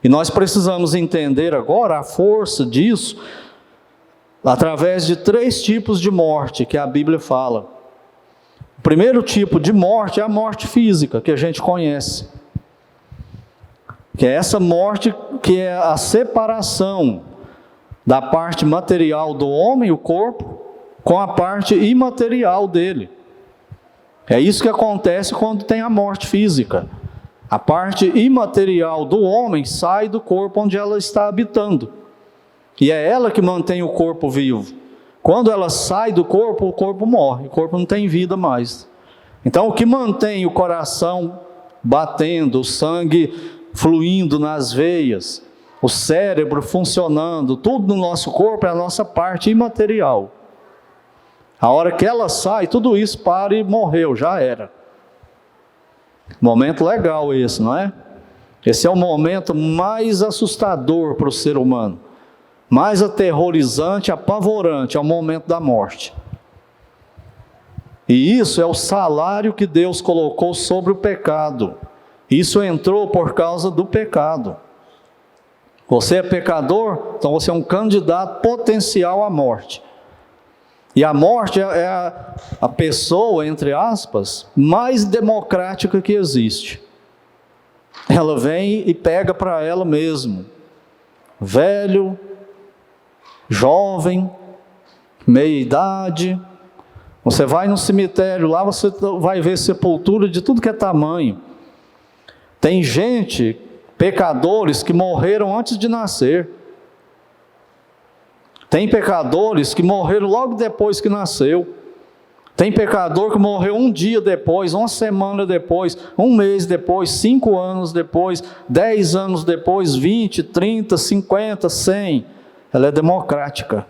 E nós precisamos entender agora a força disso, através de 3 tipos de morte que a Bíblia fala. O primeiro tipo de morte é a morte física, que a gente conhece. Que é essa morte que é a separação da parte material do homem, o corpo, com a parte imaterial dele. É isso que acontece quando tem a morte física. A parte imaterial do homem sai do corpo onde ela está habitando. E é ela que mantém o corpo vivo. Quando ela sai do corpo, o corpo morre, o corpo não tem vida mais. Então o que mantém o coração batendo, o sangue fluindo nas veias, o cérebro funcionando, tudo no nosso corpo é a nossa parte imaterial. A hora que ela sai, tudo isso para e morreu, já era. Momento legal esse, não é? Esse é o momento mais assustador para o ser humano. Mais aterrorizante, apavorante, é o momento da morte. E isso é o salário que Deus colocou sobre o pecado. Isso entrou por causa do pecado. Você é pecador, então você é um candidato potencial à morte. E a morte é a pessoa, entre aspas, mais democrática que existe. Ela vem e pega para ela mesmo. Velho, jovem, meia idade. Você vai no cemitério, lá você vai ver sepultura de tudo que é tamanho. Tem gente, pecadores, que morreram antes de nascer. Tem pecadores que morreram logo depois que nasceu. Tem pecador que morreu um dia depois, uma semana depois, um mês depois, 5 anos depois, 10 anos depois, 20, 30, 50, 100. Ela é democrática.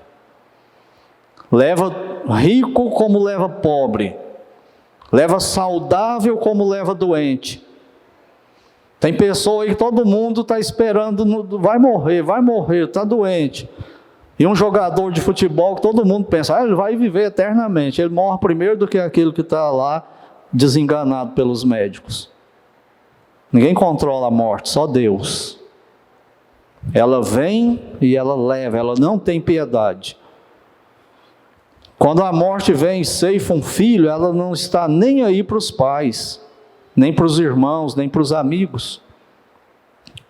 Leva rico como leva pobre. Leva saudável como leva doente. Tem pessoa aí que todo mundo está esperando, vai morrer, está doente. E um jogador de futebol que todo mundo pensa, ele vai viver eternamente. Ele morre primeiro do que aquele que está lá desenganado pelos médicos. Ninguém controla a morte, só Deus. Ela vem e ela leva, ela não tem piedade. Quando a morte vem e ceifa um filho, ela não está nem aí para os pais, nem para os irmãos, nem para os amigos.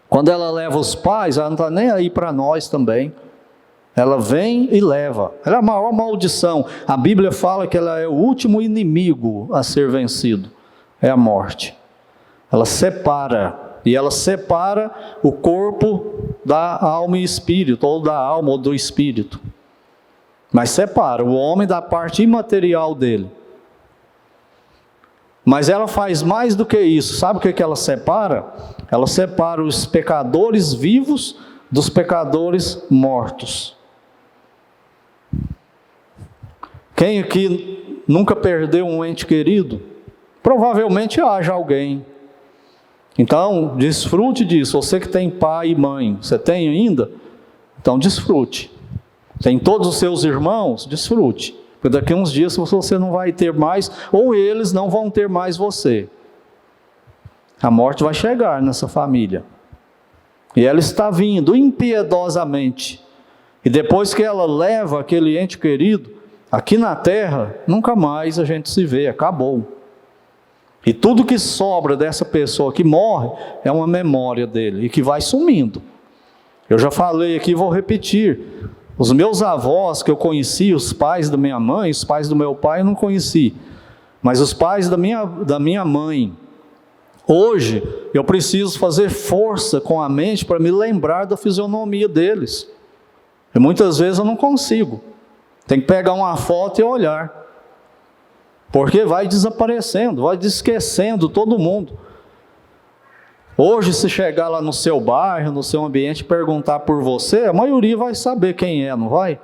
Quando ela leva os pais, ela não está nem aí para nós também. Ela vem e leva. Ela é a maior maldição. A Bíblia fala que ela é o último inimigo a ser vencido. É a morte. Ela separa. E ela separa o corpo da alma e espírito, ou da alma ou do espírito. Mas separa o homem da parte imaterial dele. Mas ela faz mais do que isso. Sabe o que ela separa? Ela separa os pecadores vivos dos pecadores mortos. Quem aqui nunca perdeu um ente querido? Provavelmente haja alguém. Então, desfrute disso. Você que tem pai e mãe, você tem ainda? Então, desfrute. Tem todos os seus irmãos? Desfrute. Porque daqui a uns dias você não vai ter mais, ou eles não vão ter mais você. A morte vai chegar nessa família. E ela está vindo impiedosamente. E depois que ela leva aquele ente querido, aqui na terra, nunca mais a gente se vê, acabou. E tudo que sobra dessa pessoa que morre, é uma memória dele, e que vai sumindo. Eu já falei aqui, vou repetir. Os meus avós que eu conheci, os pais da minha mãe, os pais do meu pai eu não conheci. Mas os pais da minha mãe, hoje eu preciso fazer força com a mente para me lembrar da fisionomia deles. E muitas vezes eu não consigo. Tem que pegar uma foto e olhar. Porque vai desaparecendo, vai esquecendo todo mundo. Hoje, se chegar lá no seu bairro, no seu ambiente, e perguntar por você, a maioria vai saber quem é, não vai?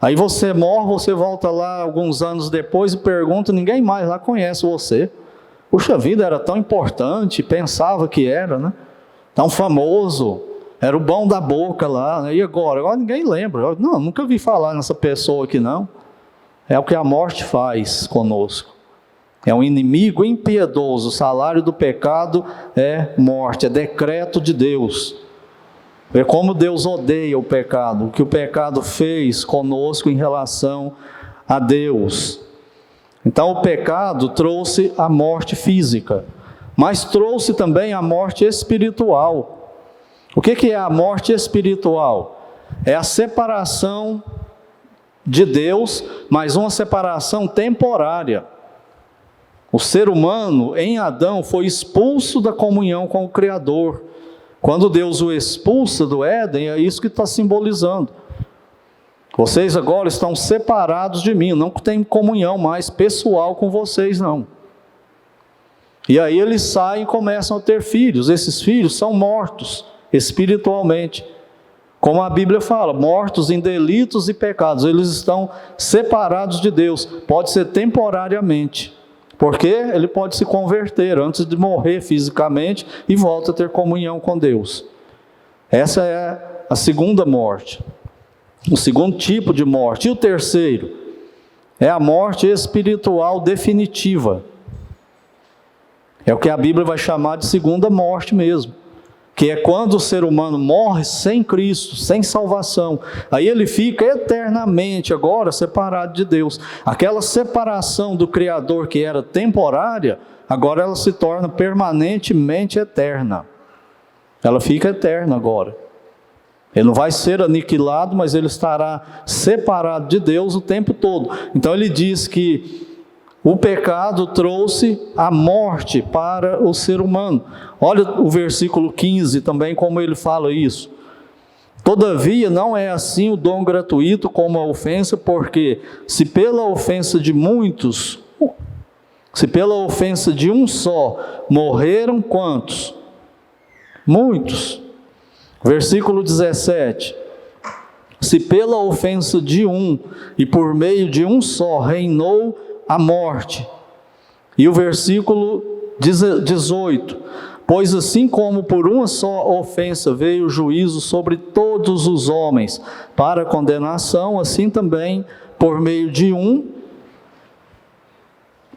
Aí você morre, você volta lá alguns anos depois e pergunta, ninguém mais lá conhece você. Puxa vida, era tão importante, pensava que era, né? Tão famoso, era o bom da boca lá, né? E agora? Agora ninguém lembra. Não, nunca vi falar nessa pessoa aqui não. É o que a morte faz conosco. É um inimigo impiedoso. O salário do pecado é morte, é decreto de Deus. É como Deus odeia o pecado, o que o pecado fez conosco em relação a Deus. Então o pecado trouxe a morte física, mas trouxe também a morte espiritual. O que é a morte espiritual? É a separação de Deus, mas uma separação temporária. O ser humano, em Adão, foi expulso da comunhão com o Criador. Quando Deus o expulsa do Éden, é isso que está simbolizando. Vocês agora estão separados de mim, não tem comunhão mais pessoal com vocês, não. E aí eles saem e começam a ter filhos. Esses filhos são mortos espiritualmente. Como a Bíblia fala, mortos em delitos e pecados. Eles estão separados de Deus. Pode ser temporariamente. Porque ele pode se converter antes de morrer fisicamente e volta a ter comunhão com Deus. Essa é a segunda morte. O segundo tipo de morte. E o terceiro é a morte espiritual definitiva. É o que a Bíblia vai chamar de segunda morte mesmo. Que é quando o ser humano morre sem Cristo, sem salvação. Aí ele fica eternamente agora separado de Deus. Aquela separação do Criador que era temporária, agora ela se torna permanentemente eterna. Ela fica eterna agora. Ele não vai ser aniquilado, mas ele estará separado de Deus o tempo todo. Então ele diz que o pecado trouxe a morte para o ser humano. Olha o versículo 15 também, como ele fala isso. Todavia, não é assim o dom gratuito como a ofensa, porque se pela ofensa de muitos, se pela ofensa de um só, morreram quantos? Muitos. Versículo 17. Se pela ofensa de um, e por meio de um só, reinou a morte. E o versículo 18, pois assim como por uma só ofensa veio o juízo sobre todos os homens para condenação, assim também por meio de um,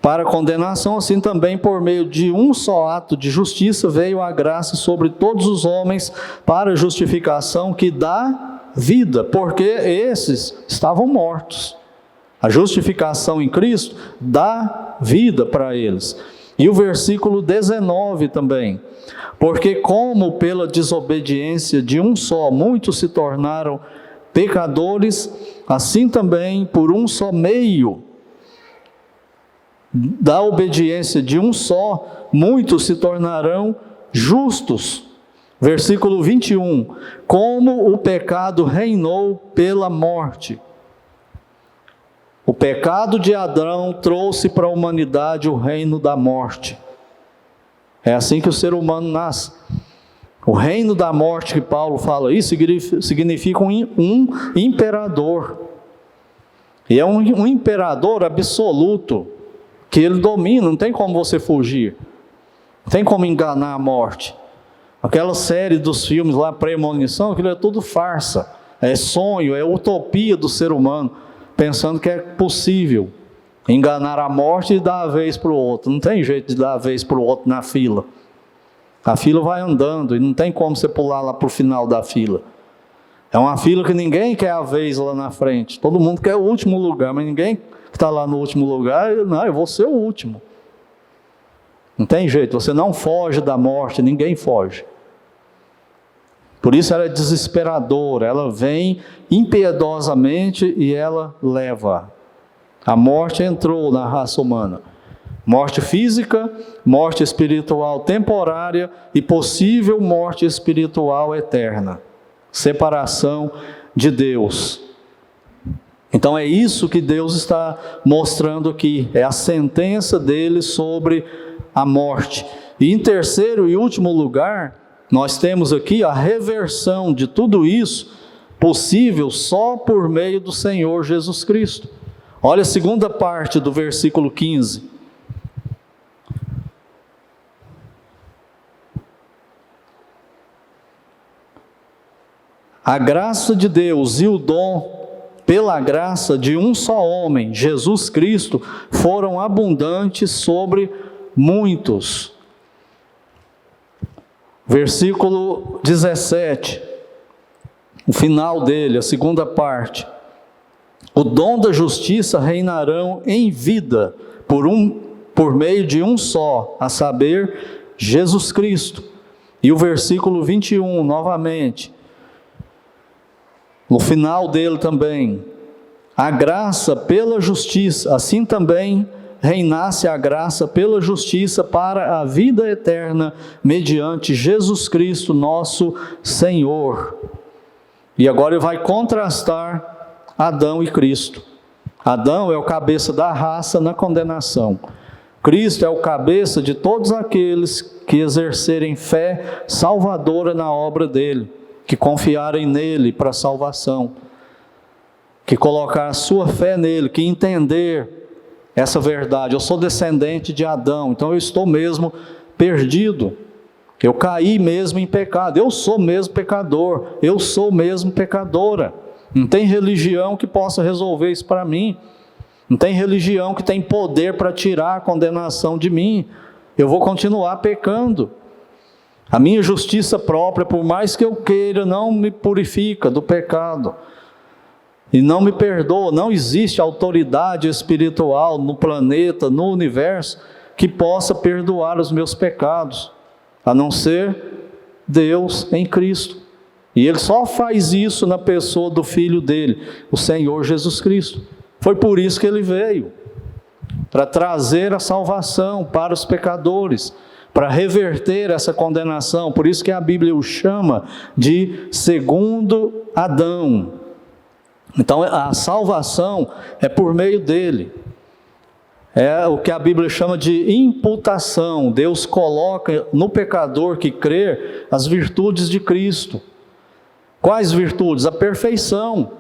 para condenação, assim também por meio de um só ato de justiça veio a graça sobre todos os homens para justificação que dá vida, porque esses estavam mortos. A justificação em Cristo dá vida para eles. E o versículo 19 também. Porque como pela desobediência de um só, muitos se tornaram pecadores, assim também por um só meio da obediência de um só, muitos se tornarão justos. Versículo 21. Como o pecado reinou pela morte. O pecado de Adão trouxe para a humanidade o reino da morte. É assim que o ser humano nasce. O reino da morte que Paulo fala aí significa um imperador. E é um imperador absoluto, que ele domina, não tem como você fugir. Tem como enganar a morte. Aquela série dos filmes lá, Premonição, aquilo é tudo farsa. É sonho, é utopia do ser humano, pensando que é possível enganar a morte e dar a vez para o outro. Não tem jeito de dar a vez para o outro na fila. A fila vai andando e não tem como você pular lá para o final da fila. É uma fila que ninguém quer a vez lá na frente. Todo mundo quer o último lugar, mas ninguém que está lá no último lugar, não, eu vou ser o último. Não tem jeito, você não foge da morte, ninguém foge. Por isso ela é desesperadora, ela vem impiedosamente e ela leva. A morte entrou na raça humana. Morte física, morte espiritual temporária e possível morte espiritual eterna. Separação de Deus. Então é isso que Deus está mostrando aqui, é a sentença dele sobre a morte. E em terceiro e último lugar, nós temos aqui a reversão de tudo isso, possível só por meio do Senhor Jesus Cristo. Olha a segunda parte do versículo 15. A graça de Deus e o dom, pela graça de um só homem, Jesus Cristo, foram abundantes sobre muitos. Versículo 17, o final dele, a segunda parte. O dom da justiça reinarão em vida, por meio de um só, a saber, Jesus Cristo. E o versículo 21, novamente, no final dele também, a graça pela justiça, assim também reinasse a graça pela justiça para a vida eterna, mediante Jesus Cristo, nosso Senhor. E agora ele vai contrastar Adão e Cristo. Adão é o cabeça da raça na condenação. Cristo é o cabeça de todos aqueles que exercerem fé salvadora na obra dele, que confiarem nele para a salvação, que colocar a sua fé nele, que entender essa verdade. Eu sou descendente de Adão, então eu estou mesmo perdido, eu caí mesmo em pecado, eu sou mesmo pecador, eu sou mesmo pecadora. Não tem religião que possa resolver isso para mim, não tem religião que tem poder para tirar a condenação de mim. Eu vou continuar pecando. A minha justiça própria, por mais que eu queira, não me purifica do pecado. E não me perdoa. Não existe autoridade espiritual no planeta, no universo, que possa perdoar os meus pecados, a não ser Deus em Cristo. E Ele só faz isso na pessoa do Filho dele, o Senhor Jesus Cristo. Foi por isso que Ele veio, para trazer a salvação para os pecadores, para reverter essa condenação. Por isso que a Bíblia o chama de segundo Adão. Então a salvação é por meio dele. É o que a Bíblia chama de imputação. Deus coloca no pecador que crer as virtudes de Cristo. Quais virtudes? A perfeição.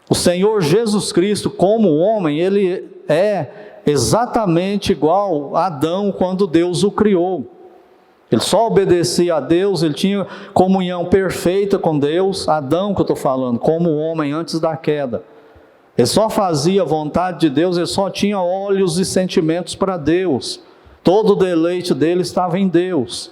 O Senhor Jesus Cristo, como homem, ele é exatamente igual a Adão quando Deus o criou. Ele só obedecia a Deus, ele tinha comunhão perfeita com Deus. Adão que eu estou falando, como homem antes da queda. Ele só fazia a vontade de Deus, ele só tinha olhos e sentimentos para Deus. Todo o deleite dele estava em Deus.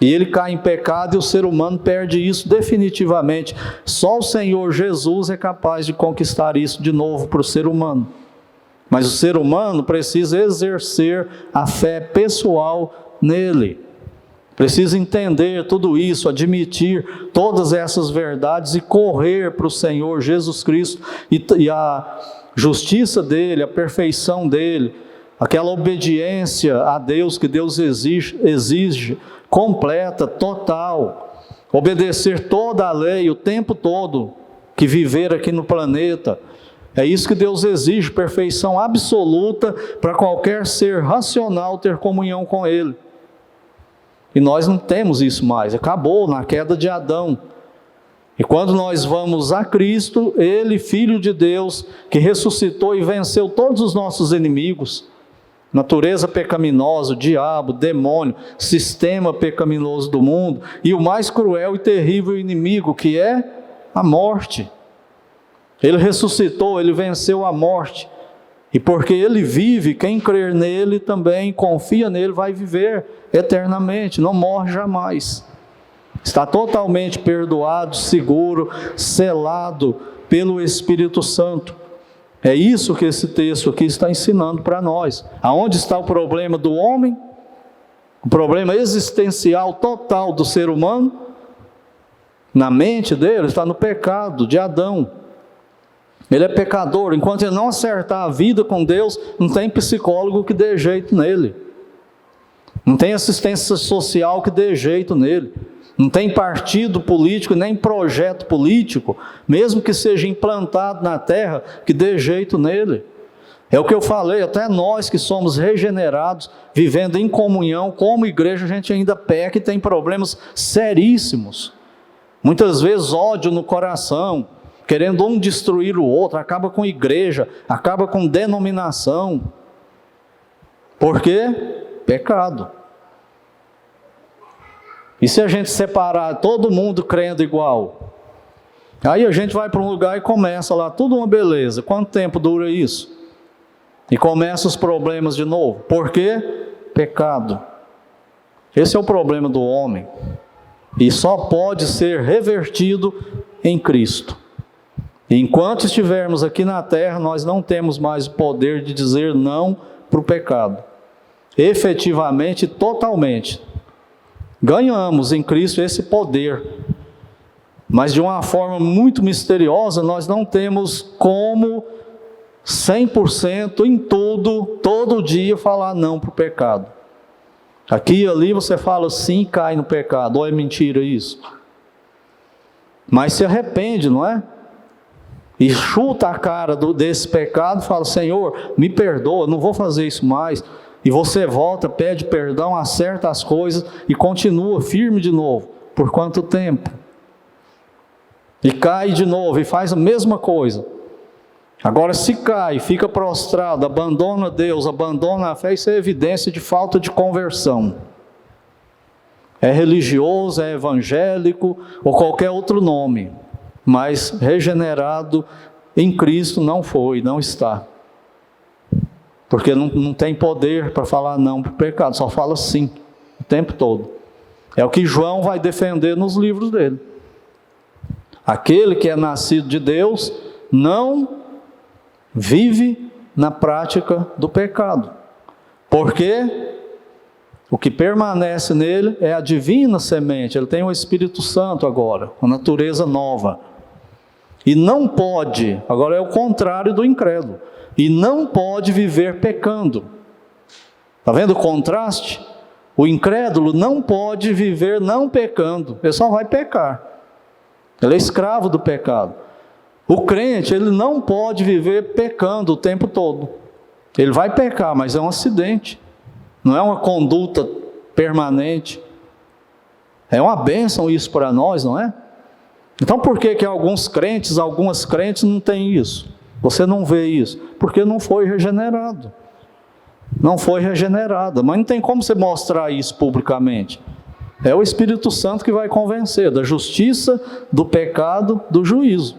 E ele cai em pecado e o ser humano perde isso definitivamente. Só o Senhor Jesus é capaz de conquistar isso de novo para o ser humano. Mas o ser humano precisa exercer a fé pessoal nele. Precisa entender tudo isso, admitir todas essas verdades e correr para o Senhor Jesus Cristo e a justiça dele, a perfeição dele, aquela obediência a Deus que Deus exige completa, total, obedecer toda a lei o tempo todo que viver aqui no planeta. É isso que Deus exige, perfeição absoluta para qualquer ser racional ter comunhão com Ele. E nós não temos isso mais, acabou na queda de Adão. E quando nós vamos a Cristo, Ele, Filho de Deus, que ressuscitou e venceu todos os nossos inimigos, Natureza pecaminosa, o diabo, demônio, sistema pecaminoso do mundo e o mais cruel e terrível inimigo, que é a morte. Ele ressuscitou, ele venceu a morte. E porque ele vive, quem crer nele também, confia nele, vai viver eternamente, não morre jamais. Está totalmente perdoado, seguro, selado pelo Espírito Santo. É isso que esse texto aqui está ensinando para nós. Aonde está o problema do homem? O problema existencial total do ser humano? Na mente dele está no pecado de Adão. Ele é pecador. Enquanto ele não acertar a vida com Deus, não tem psicólogo que dê jeito nele. Não tem assistência social que dê jeito nele. Não tem partido político, nem projeto político, mesmo que seja implantado na terra, que dê jeito nele. É o que eu falei, até nós que somos regenerados, vivendo em comunhão, como igreja, a gente ainda peca e tem problemas seríssimos. Muitas vezes ódio no coração, querendo um destruir o outro, acaba com igreja, acaba com denominação. Por quê? Pecado. E se a gente separar todo mundo crendo igual? Aí a gente vai para um lugar e começa lá, tudo uma beleza. Quanto tempo dura isso? E começa os problemas de novo. Por quê? Pecado. Esse é o problema do homem. E só pode ser revertido em Cristo. E enquanto estivermos aqui na terra, nós não temos mais o poder de dizer não para o pecado. Efetivamente, totalmente. Ganhamos em Cristo esse poder, mas de uma forma muito misteriosa, nós não temos como 100% em tudo, todo dia falar não para o pecado. Aqui e ali você fala sim e cai no pecado, ou é mentira isso? Mas se arrepende, não é? E chuta a cara desse pecado e fala, Senhor, me perdoa, não vou fazer isso mais. E você volta, pede perdão, acerta as coisas e continua firme de novo. Por quanto tempo? E cai de novo e faz a mesma coisa. Agora se cai, fica prostrado, abandona Deus, abandona a fé, isso é evidência de falta de conversão. É religioso, é evangélico ou qualquer outro nome. Mas regenerado em Cristo não foi, não está. Porque não tem poder para falar não para o pecado, só fala sim, o tempo todo. É o que João vai defender nos livros dele. Aquele que é nascido de Deus não vive na prática do pecado. Porque o que permanece nele é a divina semente, ele tem o Espírito Santo agora, uma natureza nova. E não pode, agora é o contrário do incrédulo. E não pode viver pecando. Está vendo o contraste? O incrédulo não pode viver não pecando, ele só vai pecar. Ele é escravo do pecado. O crente, ele não pode viver pecando o tempo todo. Ele vai pecar, mas é um acidente. Não é uma conduta permanente. É uma bênção isso para nós, não é? Então por que alguns crentes, algumas crentes não têm isso? Você não vê isso, porque não foi regenerado. Não foi regenerada, mas não tem como você mostrar isso publicamente. É o Espírito Santo que vai convencer da justiça, do pecado, do juízo.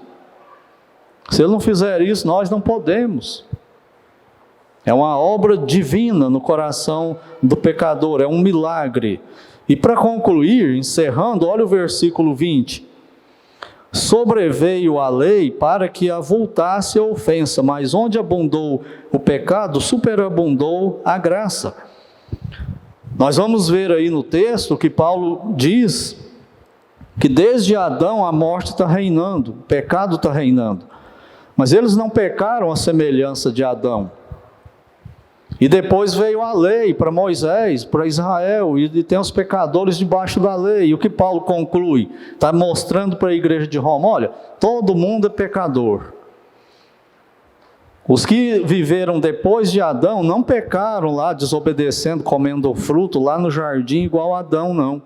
Se ele não fizer isso, nós não podemos. É uma obra divina no coração do pecador, é um milagre. E para concluir, encerrando, olha o versículo 20. Sobreveio a lei para que avultasse a ofensa, mas onde abundou o pecado, superabundou a graça. Nós vamos ver aí no texto que Paulo diz que desde Adão a morte está reinando, o pecado está reinando. Mas eles não pecaram à semelhança de Adão. E depois veio a lei para Moisés, para Israel, e tem os pecadores debaixo da lei. E o que Paulo conclui? Está mostrando para a igreja de Roma, olha, todo mundo é pecador. Os que viveram depois de Adão não pecaram lá, desobedecendo, comendo o fruto lá no jardim igual a Adão, não.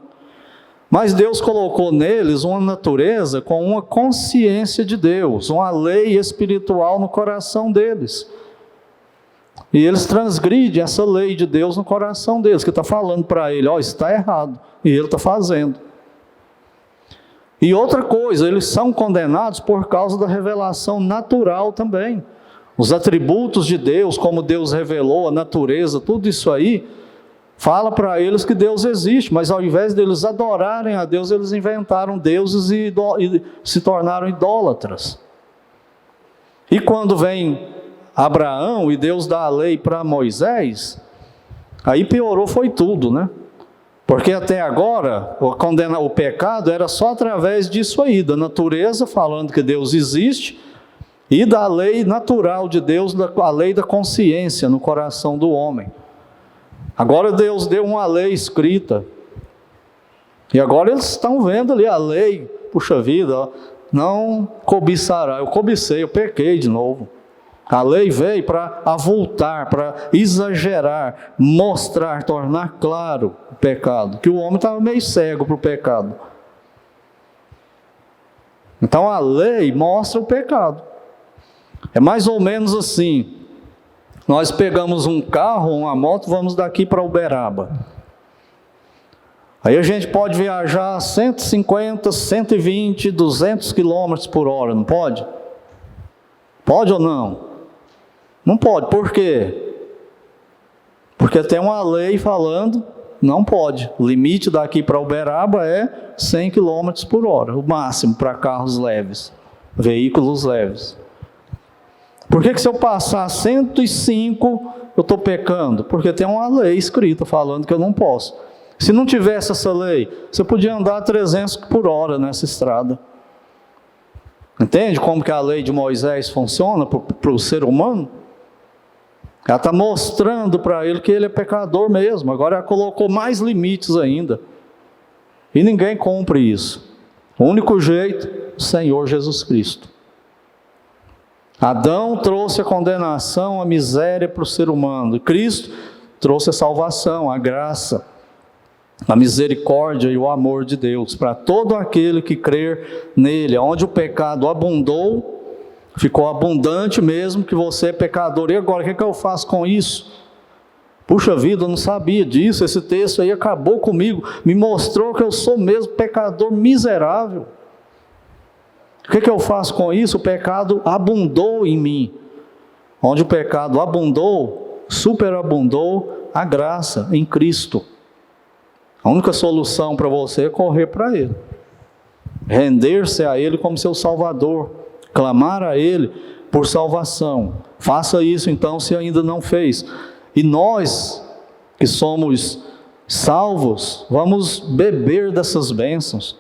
Mas Deus colocou neles uma natureza com uma consciência de Deus, uma lei espiritual no coração deles. E eles transgridem essa lei de Deus no coração deles, que está falando para ele, ó, isso está errado, e ele está fazendo. E outra coisa, eles são condenados por causa da revelação natural também. Os atributos de Deus, como Deus revelou, a natureza, tudo isso aí, fala para eles que Deus existe, mas ao invés deles adorarem a Deus, eles inventaram deuses e se tornaram idólatras. E quando vem Abraão e Deus dá a lei para Moisés, aí piorou foi tudo, né? Porque até agora, o pecado era só através disso aí, da natureza, falando que Deus existe, e da lei natural de Deus, a lei da consciência no coração do homem. Agora Deus deu uma lei escrita, e agora eles estão vendo ali a lei, puxa vida, ó, não cobiçará, eu cobicei, eu pequei de novo. A lei veio para avultar, para exagerar, mostrar, tornar claro o pecado, que o homem estava meio cego para o pecado. Então a lei mostra o pecado. É mais ou menos assim, nós pegamos um carro, uma moto, vamos daqui para Uberaba. Aí a gente pode viajar 150, 120, 200 quilômetros por hora, não pode? Pode ou não? Não pode, por quê? Porque tem uma lei falando, não pode. O limite daqui para Uberaba é 100 km por hora, o máximo para carros leves, veículos leves. Por que se eu passar 105, eu estou pecando? Porque tem uma lei escrita falando que eu não posso. Se não tivesse essa lei, você podia andar a 300 por hora nessa estrada. Entende como que a lei de Moisés funciona para o ser humano? Ela está mostrando para ele que ele é pecador mesmo. Agora ela colocou mais limites ainda. E ninguém cumpre isso. O único jeito, o Senhor Jesus Cristo. Adão trouxe a condenação, a miséria para o ser humano. Cristo trouxe a salvação, a graça, a misericórdia e o amor de Deus para todo aquele que crer nele. Onde o pecado abundou, ficou abundante mesmo que você é pecador. E agora, o que eu faço com isso? Puxa vida, eu não sabia disso, esse texto aí acabou comigo, me mostrou que eu sou mesmo pecador miserável. O que eu faço com isso? O pecado abundou em mim. Onde o pecado abundou, superabundou a graça em Cristo. A única solução para você é correr para Ele. Render-se a Ele como seu Salvador. Clamar a Ele por salvação. Faça isso então se ainda não fez. E nós que somos salvos, vamos beber dessas bênçãos.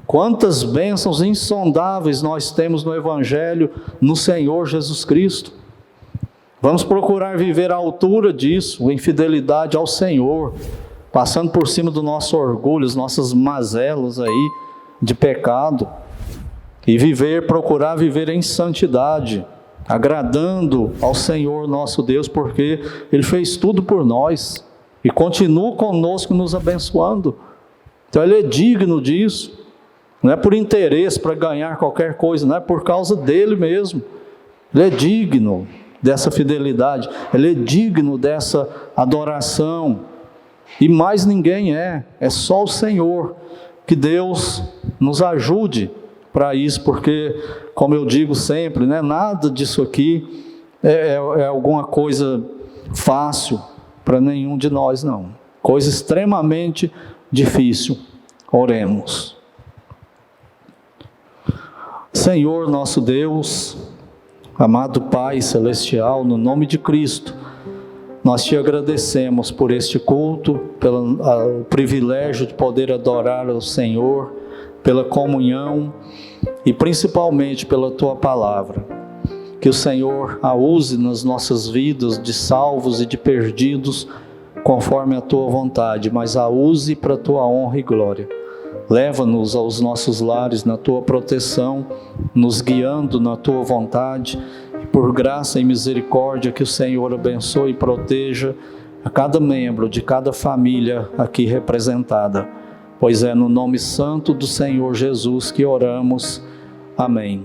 Quantas bênçãos insondáveis nós temos no Evangelho, no Senhor Jesus Cristo. Vamos procurar viver à altura disso, em fidelidade ao Senhor, passando por cima do nosso orgulho, as nossas mazelas aí de pecado, e procurar viver em santidade, agradando ao Senhor nosso Deus, porque Ele fez tudo por nós, e continua conosco nos abençoando. Então Ele é digno disso. Não é por interesse, para ganhar qualquer coisa, não é por causa dele mesmo. Ele é digno dessa fidelidade, ele é digno dessa adoração. E mais ninguém é só o Senhor. Que Deus nos ajude para isso, porque, como eu digo sempre, né, nada disso aqui é alguma coisa fácil para nenhum de nós, não. Coisa extremamente difícil. Oremos. Senhor nosso Deus, amado Pai Celestial, no nome de Cristo, nós te agradecemos por este culto, pelo privilégio de poder adorar ao Senhor, pela comunhão e principalmente pela Tua Palavra. Que o Senhor a use nas nossas vidas de salvos e de perdidos, conforme a Tua vontade, mas a use para a Tua honra e glória. Leva-nos aos nossos lares na Tua proteção, nos guiando na Tua vontade, por graça e misericórdia que o Senhor abençoe e proteja a cada membro de cada família aqui representada, pois é no nome santo do Senhor Jesus que oramos. Amém.